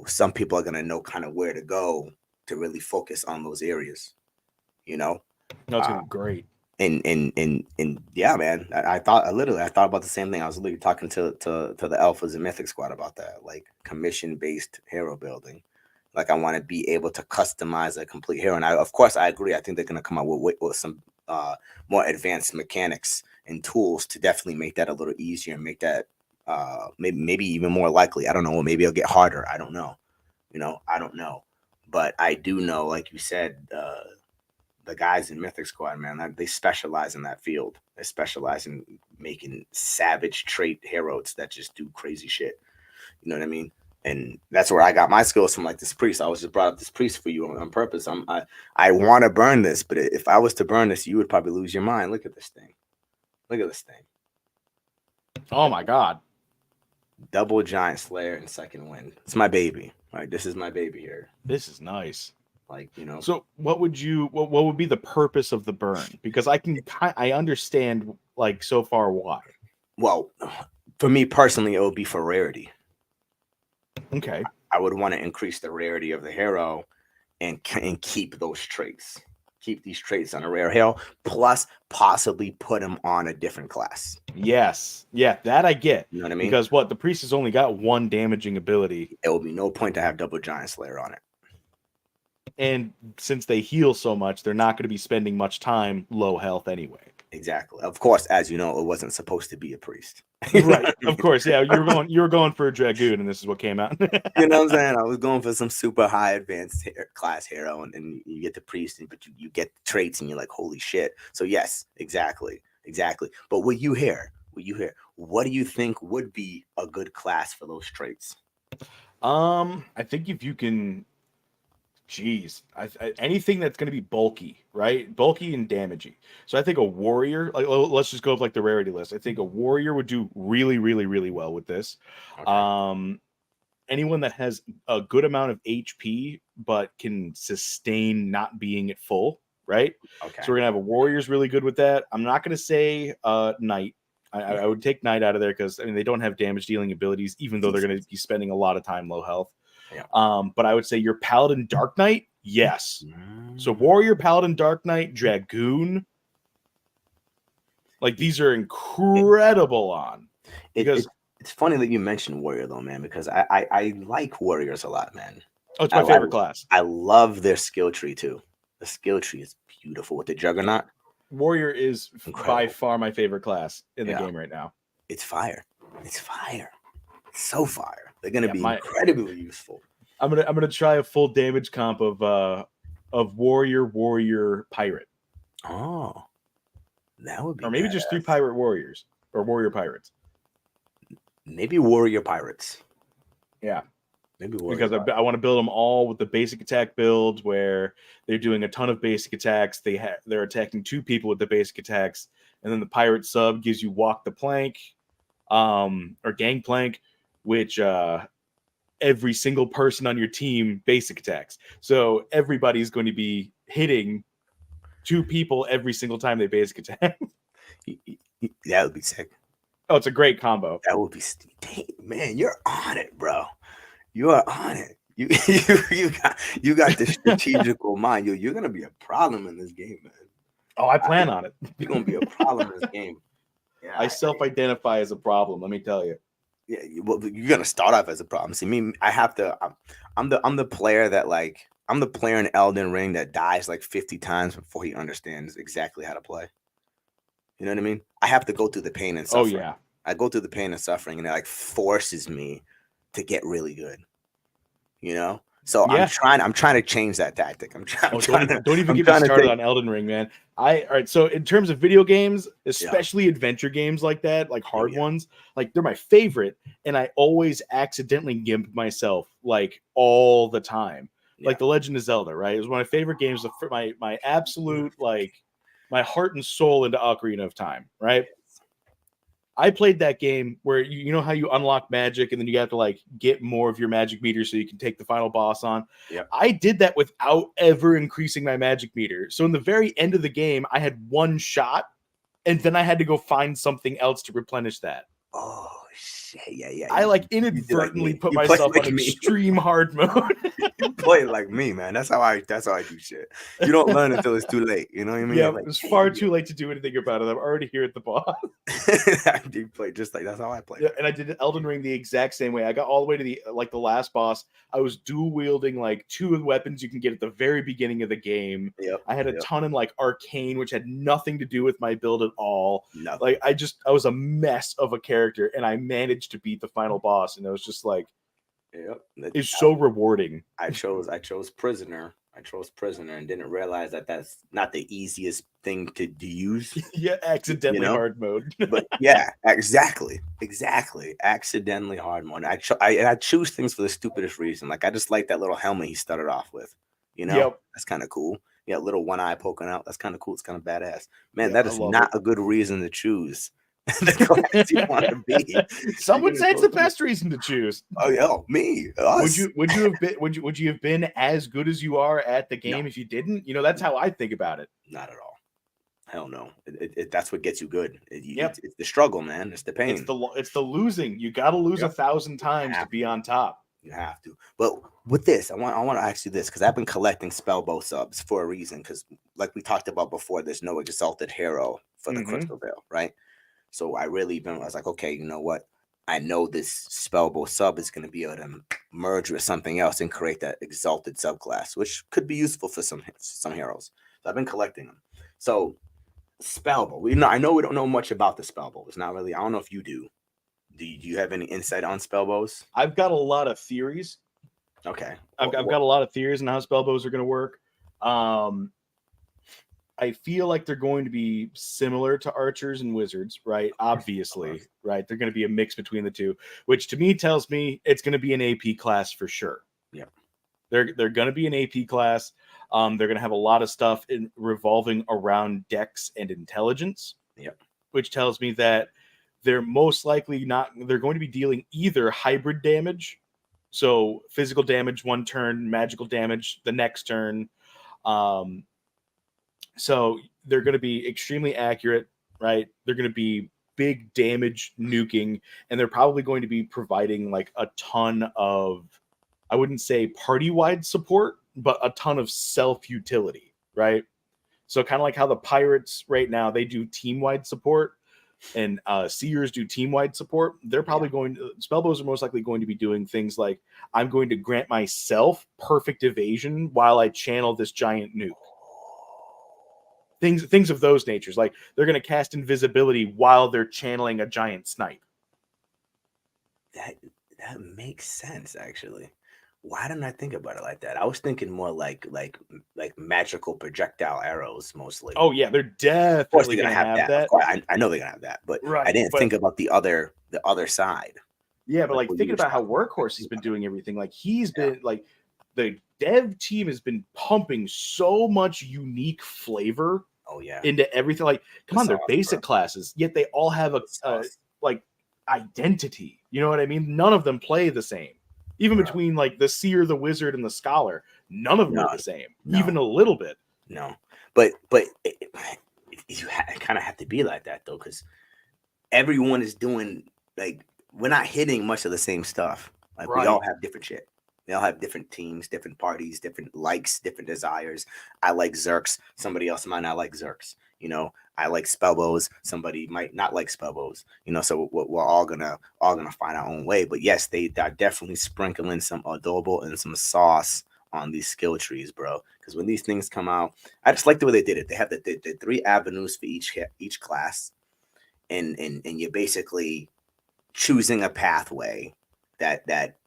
[SPEAKER 1] some people are going to know kind of where to go to really focus on those areas,
[SPEAKER 3] No, it's going to be great.
[SPEAKER 1] And yeah, man, I thought about the same thing. I was literally talking to the alphas and Mythic Squad about that, like commission based hero building. Like I want to be able to customize a complete hero, and of course I agree. I think they're gonna come out with some more advanced mechanics and tools to definitely make that a little easier and make that maybe even more likely. I don't know. Maybe it'll get harder. I don't know. I don't know, but I do know, like you said. The guys in Mythic Squad, man, they specialize in that field. that specialize in making savage trait heroes that just do crazy shit. You know what I mean? And that's where I got my skills from, like this priest. I was just brought up this priest for you on purpose. I want to burn this, but if I was to burn this, you would probably lose your mind. Look at this thing. Look at this thing.
[SPEAKER 3] Oh my god.
[SPEAKER 1] Double giant slayer and second wind. It's my baby. Right, this is my baby here.
[SPEAKER 3] This is nice.
[SPEAKER 1] Like, you know.
[SPEAKER 3] So what would be the purpose of the burn? Because I understand like so far why.
[SPEAKER 1] Well, for me personally, it would be for rarity.
[SPEAKER 3] Okay.
[SPEAKER 1] I would want to increase the rarity of the hero and keep those traits. Keep these traits on a rare hero, plus possibly put them on a different class.
[SPEAKER 3] Yes. Yeah, that I get.
[SPEAKER 1] You know what I mean?
[SPEAKER 3] Because the priest has only got one damaging ability.
[SPEAKER 1] It would be no point to have double giant slayer on it.
[SPEAKER 3] And since they heal so much, they're not going to be spending much time low health anyway.
[SPEAKER 1] Exactly. Of course, as you know, it wasn't supposed to be a priest.
[SPEAKER 3] Right. Of course. Yeah. You were going for a dragoon, and this is what came out.
[SPEAKER 1] You know what I'm saying? I was going for some super high advanced class hero, and you get the priest, but you get the traits, and you're like, holy shit. So yes, exactly. But what do you hear? What do you think would be a good class for those traits?
[SPEAKER 3] I think if you can, anything that's going to be bulky, right? Bulky and damaging. So I think a warrior, like let's just go with like the rarity list. I think a warrior would do really, really, really well with this. Okay. Anyone that has a good amount of HP but can sustain not being at full, right? Okay. So we're gonna have a warrior's really good with that. I'm not gonna say knight. I would take knight out of there because I mean they don't have damage dealing abilities, even though they're gonna be spending a lot of time low health. Yeah. But I would say your paladin dark knight, yes. So warrior, paladin, dark knight, dragoon, like these are incredible on. Because
[SPEAKER 1] it's funny that you mentioned warrior though, man, because I like warriors a lot, man.
[SPEAKER 3] Oh, it's my favorite class.
[SPEAKER 1] I love their skill tree too. The skill tree is beautiful with the juggernaut.
[SPEAKER 3] Warrior is by far my favorite class in the game right now.
[SPEAKER 1] It's fire. It's so fire. They're gonna be incredibly useful.
[SPEAKER 3] I'm gonna try a full damage comp of warrior pirate.
[SPEAKER 1] Oh, that would be.
[SPEAKER 3] Or maybe just 3 pirate warriors or warrior pirates.
[SPEAKER 1] Maybe warrior pirates.
[SPEAKER 3] Yeah.
[SPEAKER 1] Maybe
[SPEAKER 3] because I want to build them all with the basic attack build where they're doing a ton of basic attacks. They're attacking 2 people with the basic attacks, and then the pirate sub gives you walk the plank, or gangplank, which every single person on your team basic attacks. So everybody's going to be hitting 2 people every single time they basic attack.
[SPEAKER 1] That would be sick.
[SPEAKER 3] Oh, it's a great combo.
[SPEAKER 1] That would be, man, you're on it, bro. You are on it. You got the strategical mind. You're gonna be a problem in this game, man.
[SPEAKER 3] Oh, I plan on it.
[SPEAKER 1] You're gonna be a problem in this game.
[SPEAKER 3] Yeah, I self-identify as a problem. Let me tell you.
[SPEAKER 1] Yeah, well, you're gonna start off as a problem. See, me, I have to. I'm the player that I'm the player in Elden Ring that dies like 50 times before he understands exactly how to play. You know what I mean? I have to go through the pain and suffering.
[SPEAKER 3] Oh yeah.
[SPEAKER 1] I go through the pain and suffering, and it like forces me to get really good. You know? So yeah. I'm trying to change that tactic.
[SPEAKER 3] Don't even get me started on Elden Ring, man. All right. So in terms of video games, especially adventure games like that, like hard ones, like they're my favorite, and I always accidentally gimp myself like all the time. Yeah. Like The Legend of Zelda, right? It was one of my favorite games. My absolute my heart and soul into Ocarina of Time, right? I played that game where you know how you unlock magic and then you have to like get more of your magic meter so you can take the final boss on. Yep. I did that without ever increasing my magic meter. So in the very end of the game, I had 1 shot and then I had to go find something else to replenish that.
[SPEAKER 1] Oh shit. Yeah.
[SPEAKER 3] I like inadvertently put myself on extreme hard mode.
[SPEAKER 1] You play like me, man. That's how I do shit. You don't learn until it's too late. You know what I mean?
[SPEAKER 3] Yeah, it's far too late to do anything about it. I'm already here at the boss.
[SPEAKER 1] I do play just like that's how I play.
[SPEAKER 3] Yeah, and I did Elden Ring the exact same way. I got all the way to the last boss. I was dual wielding like 2 of the weapons you can get at the very beginning of the game.
[SPEAKER 1] Yep.
[SPEAKER 3] I had a ton in like arcane, which had nothing to do with my build at all.
[SPEAKER 1] Nothing.
[SPEAKER 3] Like I was a mess of a character, and I managed to beat the final boss, and it was just like,
[SPEAKER 1] yep,
[SPEAKER 3] it's so rewarding.
[SPEAKER 1] I chose prisoner. I chose prisoner and didn't realize that that's not the easiest thing to use.
[SPEAKER 3] Yeah, accidentally hard mode.
[SPEAKER 1] But yeah, exactly, accidentally hard mode. I choose things for the stupidest reason. Like I just like that little helmet he started off with.
[SPEAKER 3] Yep.
[SPEAKER 1] That's kind of cool. Yeah, little one eye poking out. That's kind of cool. It's kind of badass. Man,
[SPEAKER 3] Yeah,
[SPEAKER 1] that
[SPEAKER 3] I
[SPEAKER 1] is
[SPEAKER 3] love
[SPEAKER 1] not a good reason to choose the class you want to be.
[SPEAKER 3] Some would
[SPEAKER 1] You're
[SPEAKER 3] say it's
[SPEAKER 1] gonna
[SPEAKER 3] the
[SPEAKER 1] go
[SPEAKER 3] best reason to choose.
[SPEAKER 1] Oh, yo, me, us.
[SPEAKER 3] Would you have been as good as you are at the game if you didn't? That's how I think about it.
[SPEAKER 1] Not at all. Hell no. That's what gets you good.
[SPEAKER 3] Yep.
[SPEAKER 1] It's the struggle, man. It's the pain.
[SPEAKER 3] It's the losing. You got to lose 1,000 times to be on top.
[SPEAKER 1] You have to. But with this, I want to ask you this because I've been collecting Spellbow subs for a reason. Because like we talked about before, there's no exalted hero for the Crystal Veil, right? So I was like, okay, you know what? I know this Spellbow sub is going to be able to merge with something else and create that exalted subclass, which could be useful for some heroes. So I've been collecting them. So Spellbow, I know we don't know much about the Spellbow. It's not really. I don't know if you do. Do you have any insight on Spellbows?
[SPEAKER 3] I've got a lot of theories.
[SPEAKER 1] Okay.
[SPEAKER 3] I've got a lot of theories on how Spellbows are going to work. I feel like they're going to be similar to archers and wizards, right? Obviously, right? They're going to be a mix between the two, which to me tells me it's going to be an AP class for sure.
[SPEAKER 1] Yep.
[SPEAKER 3] They're going to be an AP class. They're going to have a lot of stuff revolving around dex and intelligence.
[SPEAKER 1] Yep.
[SPEAKER 3] Which tells me that they're most likely they're going to be dealing either hybrid damage, so physical damage one turn, magical damage the next turn. So they're going to be extremely accurate, right? They're going to be big damage nuking, and they're probably going to be providing like a ton of, I wouldn't say party-wide support, but a ton of self-utility, right? So kind of like how the Pirates right now, they do team-wide support, and Seers do team-wide support. They're probably Spellbows are most likely going to be doing things like, I'm going to grant myself perfect evasion while I channel this giant nuke. Things of those natures. Like they're going to cast invisibility while they're channeling a giant snipe.
[SPEAKER 1] That makes sense, actually. Why didn't I think about it like that? I was thinking more like magical projectile arrows mostly.
[SPEAKER 3] Oh yeah, they're definitely going to have that.
[SPEAKER 1] Of course, I know they're going to have that, but I didn't think about the other side.
[SPEAKER 3] Yeah, but like thinking about how Workhorse has been doing everything, like he's been like the dev team has been pumping so much unique flavor into everything. Like, come on, they're basic classes, yet they all have a like identity. You know what I mean? None of them play the same. Even between like the seer, the wizard, and the scholar, none of them are the same, even a little bit.
[SPEAKER 1] No, but you kind of have to be like that though, because everyone is doing like we're not hitting much of the same stuff. Like we all have different shit. They all have different teams, different parties, different likes, different desires. I like Zerks. Somebody else might not like Zerks. I like Spellbows. Somebody might not like Spellbows. So we're all gonna find our own way. But yes, they are definitely sprinkling some adobo and some sauce on these skill trees, bro. Because when these things come out, I just like the way they did it. They have the 3 avenues for each class, and you're basically choosing a pathway that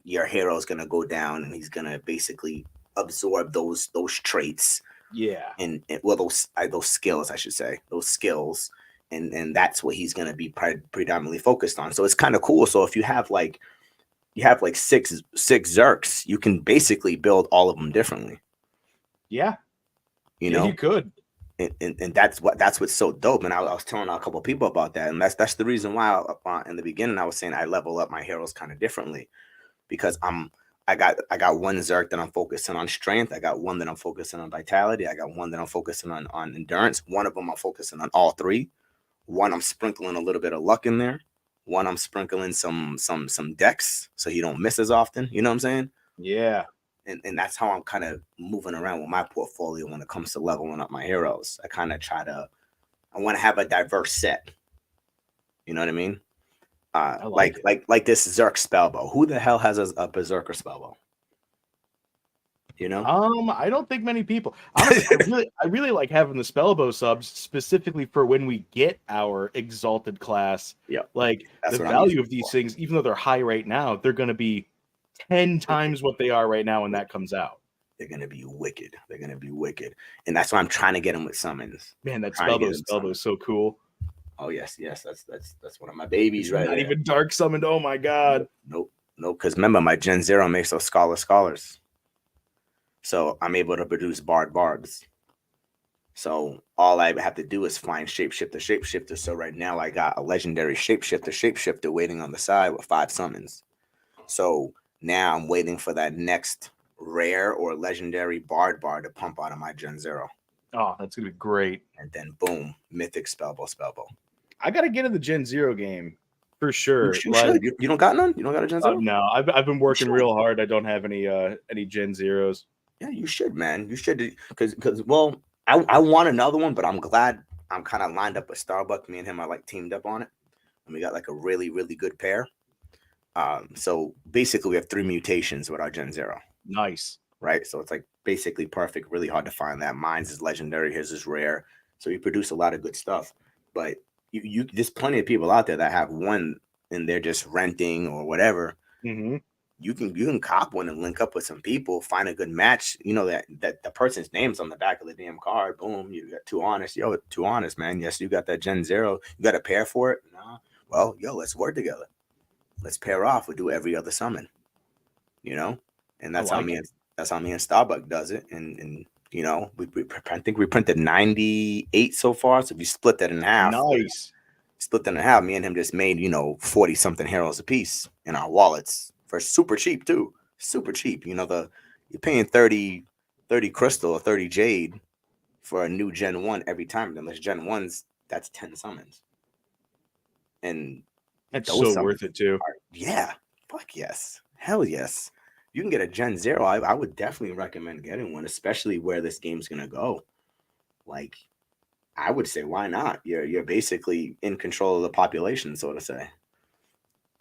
[SPEAKER 1] your hero is gonna go down, and he's gonna basically absorb those traits.
[SPEAKER 3] Yeah,
[SPEAKER 1] and well, those skills, I should say, those skills, and that's what he's gonna be predominantly focused on. So it's kind of cool. So if you have like six Zerks, you can basically build all of them differently.
[SPEAKER 3] Yeah,
[SPEAKER 1] you
[SPEAKER 3] could.
[SPEAKER 1] And that's what's so dope. And I was telling a couple of people about that, and that's the reason why in the beginning I was saying I level up my heroes kind of differently, because I got one Zerk that I'm focusing on strength. I got one that I'm focusing on vitality. I got one that I'm focusing on endurance. One of them I'm focusing on all 3. One I'm sprinkling a little bit of luck in there. One I'm sprinkling some dex so he don't miss as often. You know what I'm saying?
[SPEAKER 3] Yeah.
[SPEAKER 1] And that's how I'm kind of moving around with my portfolio when it comes to leveling up my heroes. I kind of I want to have a diverse set. You know what I mean? Like this Zerk Spellbow. Who the hell has a Berserker Spellbow?
[SPEAKER 3] I don't think many people. Honestly, I really like having the Spellbow subs specifically for when we get our exalted class.
[SPEAKER 1] Yeah,
[SPEAKER 3] like the value of these things, even though they're high right now, they're going to be 10 times what they are right now when that comes out.
[SPEAKER 1] They're gonna be wicked. They're gonna be wicked, and that's why I'm trying to get them with summons.
[SPEAKER 3] Man, that
[SPEAKER 1] Trying to get
[SPEAKER 3] spell
[SPEAKER 1] them
[SPEAKER 3] is so cool.
[SPEAKER 1] Oh yes, that's one of my babies
[SPEAKER 3] It's
[SPEAKER 1] right
[SPEAKER 3] not
[SPEAKER 1] there.
[SPEAKER 3] even dark summoned. Oh my god.
[SPEAKER 1] Nope. Because remember, my Gen Zero makes those scholars. So I'm able to produce barbs. So all I have to do is find shapeshifter. So right now I got a legendary shapeshifter waiting on the side with 5 summons. So now I'm waiting for that next rare or legendary bar to pump out of my Gen Zero.
[SPEAKER 3] Oh, that's gonna be great.
[SPEAKER 1] And then boom, mythic spellbow.
[SPEAKER 3] I gotta get in the Gen Zero game for sure.
[SPEAKER 1] You should. You don't got none? You don't got a Gen Zero?
[SPEAKER 3] No, I've been working real hard. I don't have any Gen Zeros.
[SPEAKER 1] Yeah, you should, man. You should, because well, I want another one, but I'm glad I'm kind of lined up with Starbuck. Me and him are like teamed up on it, and we got like a really good pair. So basically, we have 3 mutations with our Gen Zero.
[SPEAKER 3] Nice,
[SPEAKER 1] right? So it's like basically perfect. Really hard to find that. Mine's is legendary. His is rare. So we produce a lot of good stuff. But you there's plenty of people out there that have one and they're just renting or whatever.
[SPEAKER 3] Mm-hmm.
[SPEAKER 1] You can cop one and link up with some people, find a good match. You know that the person's name's on the back of the damn card. Boom, you got 2 honest. Yo, 2 honest, man. Yes, you got that Gen Zero. You got a pair for it? No. Well, yo, let's work together. Let's pair off. We'll do every other summon. You know, and that's how me and Starbuck does it. And you know, I think we printed 98 so far. So if you split that in half, split that in half. Me and him just made 40 something heroes a piece in our wallets for super cheap too. Super cheap. You're paying 30 crystal or 30 jade for a new Gen 1 every time. Unless Gen 1's, that's 10 summons. And
[SPEAKER 3] that's so worth it too.
[SPEAKER 1] Yeah. Fuck yes. Hell yes. You can get a Gen Zero. I would definitely recommend getting one, especially where this game's gonna go. Like, I would say, why not? You're basically in control of the population, so to say.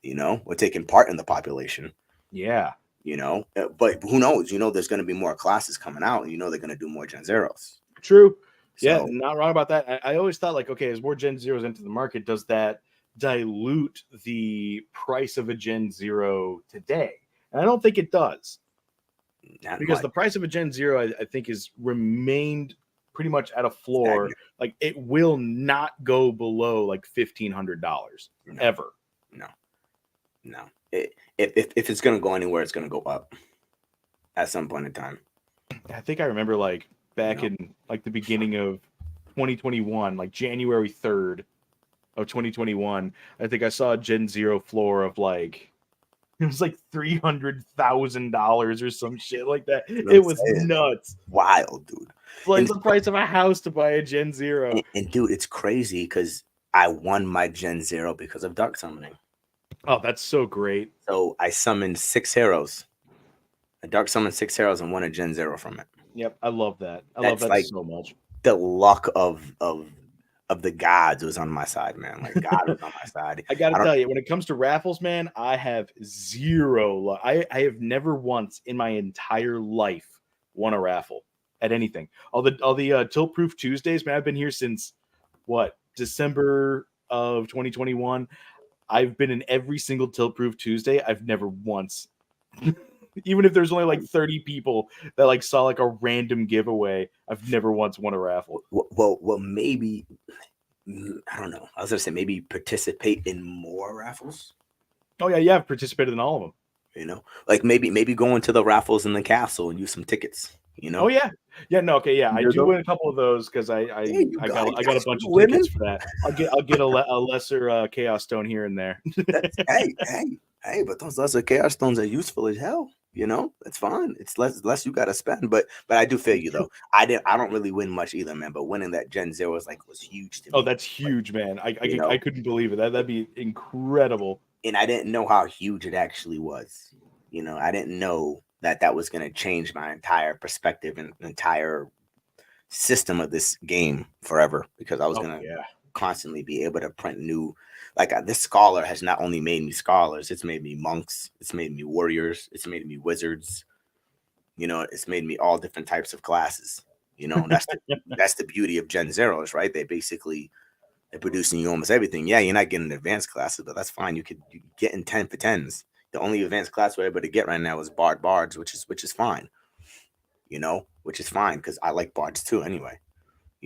[SPEAKER 1] We're taking part in the population.
[SPEAKER 3] Yeah.
[SPEAKER 1] But who knows? There's gonna be more classes coming out, and they're gonna do more Gen Zeros.
[SPEAKER 3] True. So, yeah, not wrong about that. I always thought like, okay, as more Gen Zeros enter the market, does that dilute the price of a Gen Zero today? And I don't think it does. Because the price of a Gen Zero, I think, is remained pretty much at a floor. Like, it will not go below like $1,500 ever.
[SPEAKER 1] No. If it's gonna go anywhere, it's gonna go up at some point in time.
[SPEAKER 3] I think I remember like back in like the beginning of 2021, like January 3rd of 2021, I think I saw a Gen Zero floor of like, it was like $300,000 or some shit like that. It was nuts.
[SPEAKER 1] Wild, dude.
[SPEAKER 3] Like the price of a house to buy a Gen Zero.
[SPEAKER 1] And dude, it's crazy because I won my Gen Zero because of dark summoning.
[SPEAKER 3] Oh, that's so great.
[SPEAKER 1] So I summoned 6 heroes. I dark summoned 6 heroes and won a Gen Zero from it.
[SPEAKER 3] Yep, I love that. Love that like so much.
[SPEAKER 1] The luck of the gods was on my side, man. Like, God was on my side.
[SPEAKER 3] I gotta tell you, when it comes to raffles, man, I have zero luck. I have never once in my entire life won a raffle at anything. All the Tilt Proof Tuesdays, man, I've been here since December of 2021. I've been in every single Tilt Proof Tuesday. I've never once, even if there's only like 30 people that like saw like a random giveaway, I've never once won a raffle.
[SPEAKER 1] Well, maybe, I don't know. I was gonna say maybe participate in more raffles.
[SPEAKER 3] Oh yeah, I've participated in all of them.
[SPEAKER 1] Like maybe go into the raffles in the castle and use some tickets.
[SPEAKER 3] Oh yeah, no, okay, yeah. I do win a couple of those because I got a bunch of tickets for that. I'll get a lesser chaos stone here and there.
[SPEAKER 1] hey, but those lesser chaos stones are useful as hell. It's fine. It's less you gotta spend. But I do feel you though. I don't really win much either, man. But winning that Gen Zero was huge to me.
[SPEAKER 3] Oh, that's huge, man. I couldn't believe it. That'd be incredible.
[SPEAKER 1] And I didn't know how huge it actually was. I didn't know that was going to change my entire perspective and entire system of this game forever, because I was going to constantly be able to print new. Like, this scholar has not only made me scholars, it's made me monks, it's made me warriors, it's made me wizards. It's made me all different types of classes. That's the beauty of Gen Zeros, right? They're producing you almost everything. Yeah, you're not getting advanced classes, but that's fine. You get in 10 for 10s. The only advanced class we're able to get right now is bards, which is fine. which is fine because I like bards too anyway.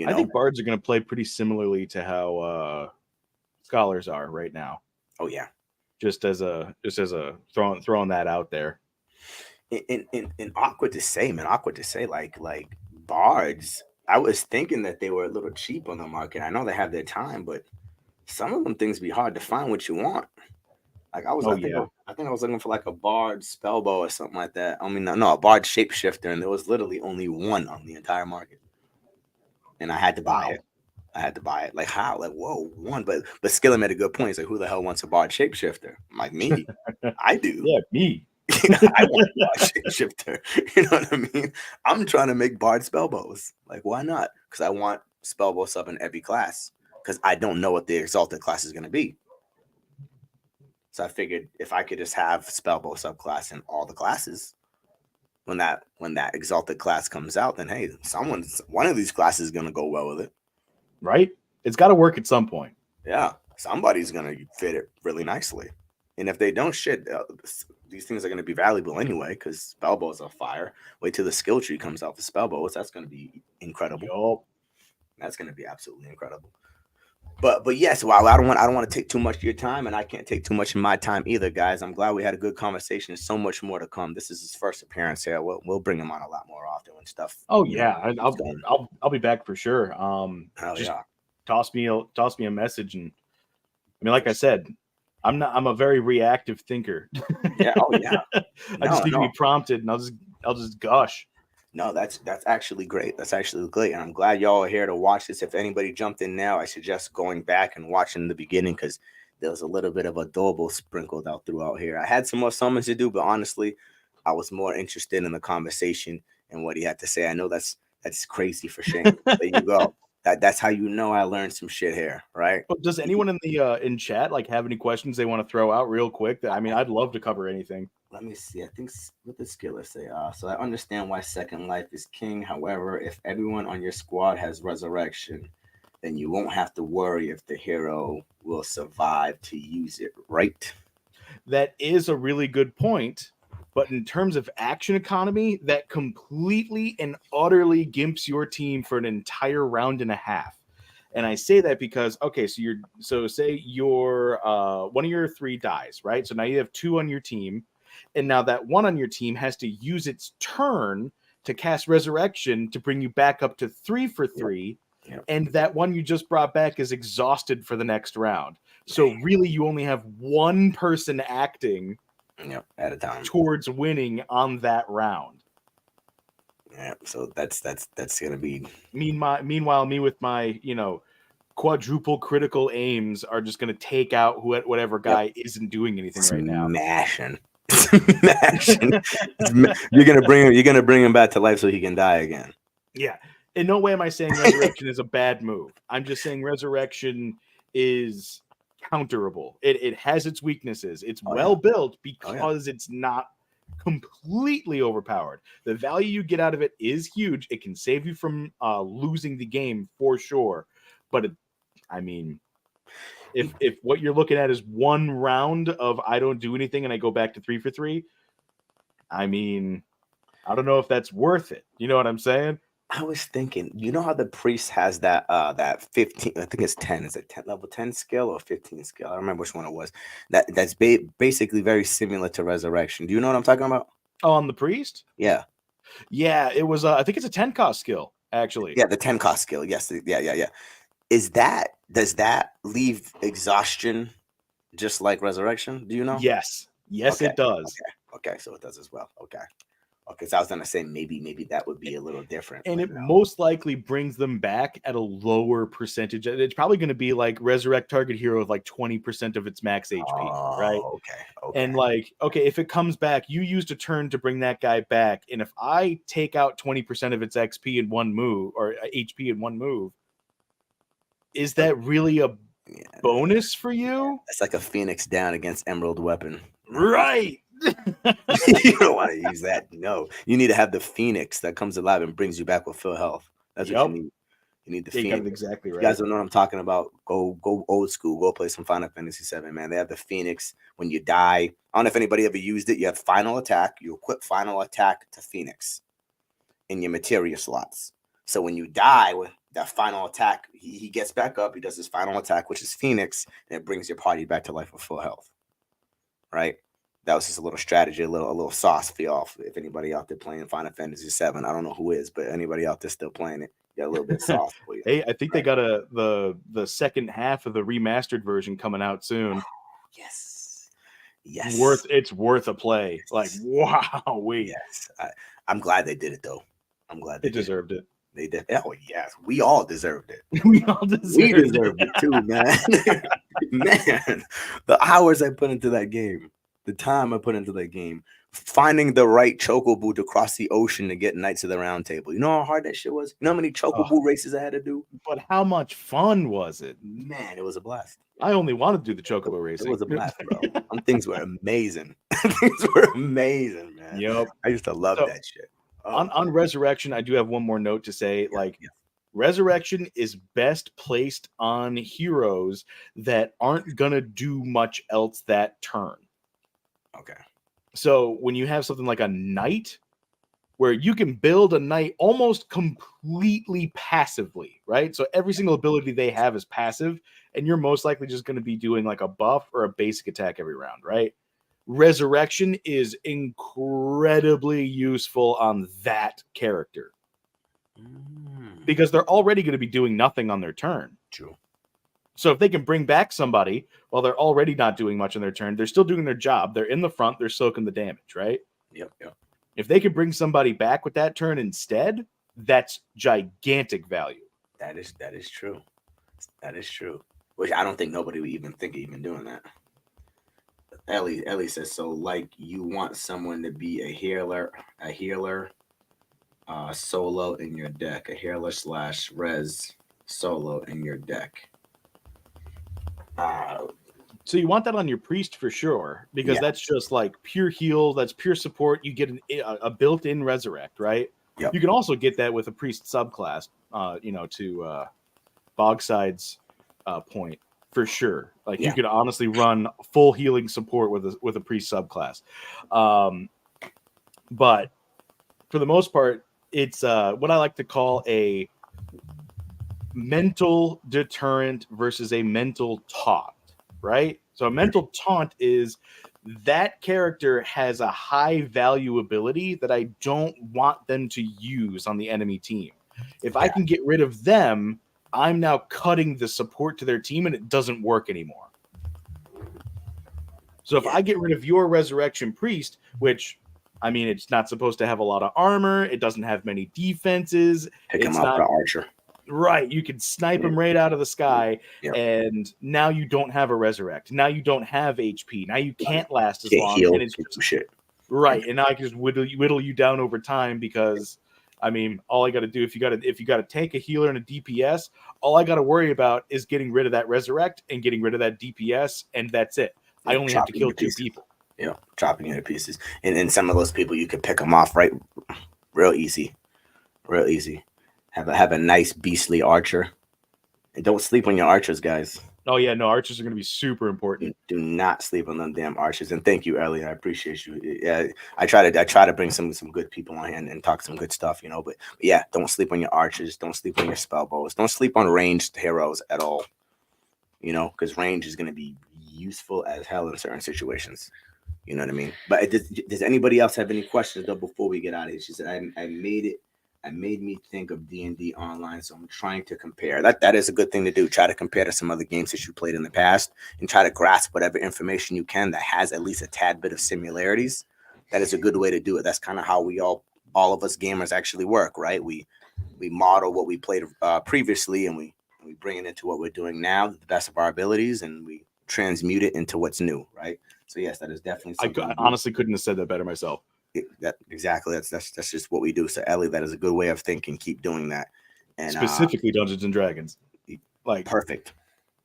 [SPEAKER 3] I think bards are going to play pretty similarly to how scholars are right now.
[SPEAKER 1] Oh yeah.
[SPEAKER 3] Just as a throwing that out there.
[SPEAKER 1] And awkward to say, man. Awkward to say, like bards. I was thinking that they were a little cheap on the market. I know they have their time, but some of them things be hard to find what you want. Like I think I was looking for like a bard spellbow or something like that. I mean, no, a bard shapeshifter, and there was literally only one on the entire market, and I had to buy it. I had to buy it. Like how? Like whoa, one. But Skillet made a good point. He's like, who the hell wants a bard shapeshifter? I'm like me. I do.
[SPEAKER 3] Yeah, me.
[SPEAKER 1] I want a bard shapeshifter. You know what I mean? I'm trying to make bard spellbows. Like why not? Because I want spellbow sub in every class. Because I don't know what the exalted class is going to be. So I figured if I could just have spellbow subclass in all the classes, when that exalted class comes out, then hey, one of these classes is gonna go well with it,
[SPEAKER 3] right? It's got to work at some point.
[SPEAKER 1] Yeah, somebody's gonna fit it really nicely, and if they don't, these things are gonna be valuable anyway because spellbows are fire. Wait till the skill tree comes out for spellbows. That's gonna be incredible.
[SPEAKER 3] Yup.
[SPEAKER 1] That's gonna be absolutely incredible. But yes, well, I don't want to take too much of your time, and I can't take too much of my time either, guys. I'm glad we had a good conversation. There's so much more to come. This is his first appearance here. We'll bring him on a lot more often and stuff.
[SPEAKER 3] Oh yeah, I'll be back for sure. Just
[SPEAKER 1] yeah.
[SPEAKER 3] toss me a message, and I mean, like I said, I'm a very reactive thinker.
[SPEAKER 1] Yeah. Oh yeah.
[SPEAKER 3] I just need to be prompted, and I'll just gush.
[SPEAKER 1] No, that's actually great. That's actually great. And I'm glad y'all are here to watch this. If anybody jumped in now, I suggest going back and watching the beginning because there was a little bit of adorable sprinkled out throughout here. I had some more summons to do, but honestly, I was more interested in the conversation and what he had to say. I know that's crazy for Shane. There you go. That's how you know I learned some shit here, right?
[SPEAKER 3] But does anyone in the in chat like have any questions they want to throw out real quick? I mean, I'd love to cover anything.
[SPEAKER 1] Let me see. I think what the skiller say. So I understand why Second Life is king. However, if everyone on your squad has resurrection, then you won't have to worry if the hero will survive to use it, right?
[SPEAKER 3] That is a really good point. But in terms of action economy, that completely and utterly gimps your team for an entire round and a half. And I say that because, okay, so say your one of your 3 dies, right? So now you have 2 on your team. And now that one on your team has to use its turn to cast resurrection to bring you back up to 3 for 3.
[SPEAKER 1] Yep.
[SPEAKER 3] And that one you just brought back is exhausted for the next round. So really you only have one person acting
[SPEAKER 1] at a time
[SPEAKER 3] towards winning on that round.
[SPEAKER 1] Yeah, so that's gonna be
[SPEAKER 3] meanwhile me with my quadruple critical aims are just gonna take out whatever guy isn't doing anything right now.
[SPEAKER 1] Smashing. You're gonna bring him back to life so he can die again.
[SPEAKER 3] Yeah. In no way am I saying resurrection is a bad move. I'm just saying resurrection is counterable. It has its weaknesses. It's built because it's not completely overpowered. The value you get out of it is huge. It can save you from losing the game for sure. But if what you're looking at is one round of I don't do anything and I go back to 3 for 3, I don't know if that's worth it. You know what I'm saying?
[SPEAKER 1] I was thinking, you know how the priest has that 15, I think it's 10. Is it 10 level 10 skill or 15 skill? I don't remember which one it was. That's basically very similar to resurrection. Do you know what I'm talking about?
[SPEAKER 3] Oh, on the priest?
[SPEAKER 1] Yeah.
[SPEAKER 3] Yeah, it was I think it's a 10 cost skill, actually.
[SPEAKER 1] Yeah, the 10 cost skill. Yes. Yeah. Does that leave exhaustion just like resurrection? Do you know?
[SPEAKER 3] Yes, it does.
[SPEAKER 1] Okay, so it does as well. Okay, so I was gonna say maybe that would be a little different.
[SPEAKER 3] And it most likely brings them back at a lower percentage. It's probably going to be like resurrect target hero with like 20% of its max HP, right?
[SPEAKER 1] Okay.
[SPEAKER 3] And if it comes back, you used a turn to bring that guy back, and if I take out 20% of its XP in one move or HP in one move, is that really a bonus for you?
[SPEAKER 1] It's like a Phoenix down against Emerald Weapon,
[SPEAKER 3] right?
[SPEAKER 1] You don't want to use that. No, you need to have the Phoenix that comes alive and brings you back with full health. That's what you need. You need the Phoenix.
[SPEAKER 3] Exactly right.
[SPEAKER 1] You guys don't know what I'm talking about. Go old school. Go play some Final Fantasy VII, man. They have the Phoenix when you die. I don't know if anybody ever used it. You have final attack. You equip final attack to Phoenix. in your materia slots. So when you die with that final attack, he gets back up. He does his final attack, which is Phoenix, and it brings your party back to life with full health. Right? That was just a little strategy, a little sauce for y'all. If anybody out there playing Final Fantasy VII, I don't know who is, but anybody out there still playing it, got a little bit of sauce for you.
[SPEAKER 3] Hey, I think they got the second half of the remastered version coming out soon.
[SPEAKER 1] Yes.
[SPEAKER 3] It's worth a play. Like, wow, wait.
[SPEAKER 1] Yes. I'm glad they did it though. I'm glad they
[SPEAKER 3] deserved it.
[SPEAKER 1] They did. Oh yes, we all deserved it.
[SPEAKER 3] We all deserved
[SPEAKER 1] it too, man. Man, the hours I put into that game, the time I put into that game, finding the right chocobo to cross the ocean to get Knights of the Round Table. You know how hard that shit was? You know how many chocobo races I had to do?
[SPEAKER 3] But how much fun was it?
[SPEAKER 1] Man, it was a blast.
[SPEAKER 3] I only wanted to do the chocobo racing.
[SPEAKER 1] It was a blast, bro. Them things were amazing. Things were amazing, man.
[SPEAKER 3] Yep.
[SPEAKER 1] I used to love that shit.
[SPEAKER 3] On Resurrection, I do have one more note to say. Resurrection is best placed on heroes that aren't gonna do much else that turn.
[SPEAKER 1] Okay.
[SPEAKER 3] So when you have something like a knight, where you can build a knight almost completely passively, right? So every single ability they have is passive, and you're most likely just going to be doing like a buff or a basic attack every round, right? Resurrection is incredibly useful on that character because they're already going to be doing nothing on their turn.
[SPEAKER 1] True.
[SPEAKER 3] So if they can bring back somebody while they're already not doing much on their turn, they're still doing their job. They're in the front. They're soaking the damage, right?
[SPEAKER 1] Yep.
[SPEAKER 3] If they can bring somebody back with that turn instead, that's gigantic value.
[SPEAKER 1] That is true. That is true. Which I don't think nobody would even think of even doing that. Ellie says so. Like you want someone to be a healer, solo in your deck, a healer / res solo in your deck.
[SPEAKER 3] So you want that on your priest for sure, because that's just like pure heal. That's pure support. You get a built-in resurrect, right?
[SPEAKER 1] Yep.
[SPEAKER 3] You can also get that with a priest subclass, to Bogside's point for sure. Like you could honestly run full healing support with a priest subclass. But for the most part, it's what I like to call a mental deterrent versus a mental taunt, right? So a mental taunt is that character has a high value ability that I don't want them to use on the enemy team. If I can get rid of them, I'm now cutting the support to their team and it doesn't work anymore. So if I get rid of your Resurrection Priest, which, I mean, it's not supposed to have a lot of armor, it doesn't have many defenses.
[SPEAKER 1] Pick him up for Archer.
[SPEAKER 3] Right, you can snipe him right out of the sky, and now you don't have a resurrect. Now you don't have HP. Now you can't last as long.
[SPEAKER 1] Heal,
[SPEAKER 3] and it's
[SPEAKER 1] just shit.
[SPEAKER 3] Right, and now I can just whittle you down over time because, I mean, all I got to do if you got to tank a healer and a DPS, all I got to worry about is getting rid of that resurrect and getting rid of that DPS, and that's it. I only have to kill 2 people.
[SPEAKER 1] Yeah, chopping into pieces, and some of those people you could pick them off real easy. Have a nice beastly archer, and don't sleep on your archers, guys.
[SPEAKER 3] Oh yeah, no, archers are going to be super important.
[SPEAKER 1] Do not sleep on them damn archers. And thank you, Ellie. I appreciate you. Yeah, I try to bring some good people on here and talk some good stuff, you know. But yeah, don't sleep on your archers. Don't sleep on your spell bows. Don't sleep on ranged heroes at all. You know, because range is going to be useful as hell in certain situations. You know what I mean? But does anybody else have any questions though before we get out of here? She said, I made me think of D&D online, so I'm trying to compare. That is a good thing to do. Try to compare to some other games that you played in the past and try to grasp whatever information you can that has at least a tad bit of similarities. That is a good way to do it. That's kind of how we all of us gamers actually work, right? We model what we played previously and we bring it into what we're doing now, the best of our abilities, and we transmute it into what's new, right? So yes, that is definitely something.
[SPEAKER 3] I honestly couldn't have said that better myself.
[SPEAKER 1] Exactly. That's just what we do. So Ellie, that is a good way of thinking. Keep doing that. And
[SPEAKER 3] specifically Dungeons and Dragons. Like
[SPEAKER 1] perfect.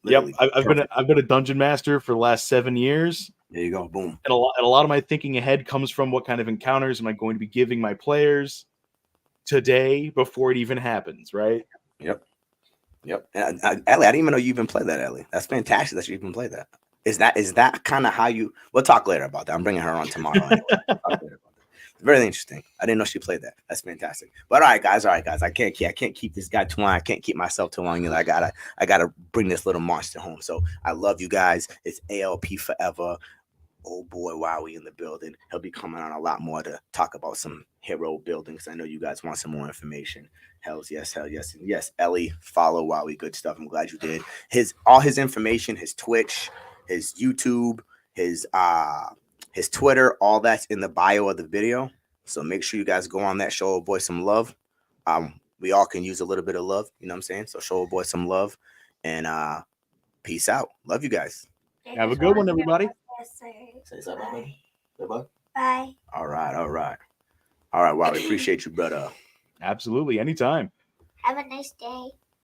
[SPEAKER 3] Literally, yep. I've been a dungeon master for the last 7 years.
[SPEAKER 1] There you go. Boom.
[SPEAKER 3] And a lot of my thinking ahead comes from what kind of encounters am I going to be giving my players today before it even happens, right?
[SPEAKER 1] Yep. Ellie, I didn't even know you even played that, Ellie. That's fantastic that you even played that. Is that kind of how you? We'll talk later about that. I'm bringing her on tomorrow. Anyway. Very interesting. I didn't know she played that. That's fantastic. But all right, guys. I can't keep this guy too long. I can't keep myself too long. You know, I gotta bring this little monster home. So I love you guys. It's ALP forever. Old boy Wowee in the building. He'll be coming on a lot more to talk about some hero buildings. I know you guys want some more information. Hell yes, and yes, Ellie, follow Wowee. Good stuff. I'm glad you did. All his information, his Twitch, his YouTube, his Twitter, all that's in the bio of the video. So make sure you guys go on that, show a boy some love. We all can use a little bit of love, you know what I'm saying? So show a boy some love, and peace out. Love you guys.
[SPEAKER 3] Have a good one, everybody.
[SPEAKER 1] Say something, baby. Goodbye.
[SPEAKER 4] Bye.
[SPEAKER 1] All right. Wow, we appreciate you, brother.
[SPEAKER 3] Absolutely. Anytime.
[SPEAKER 4] Have a nice day.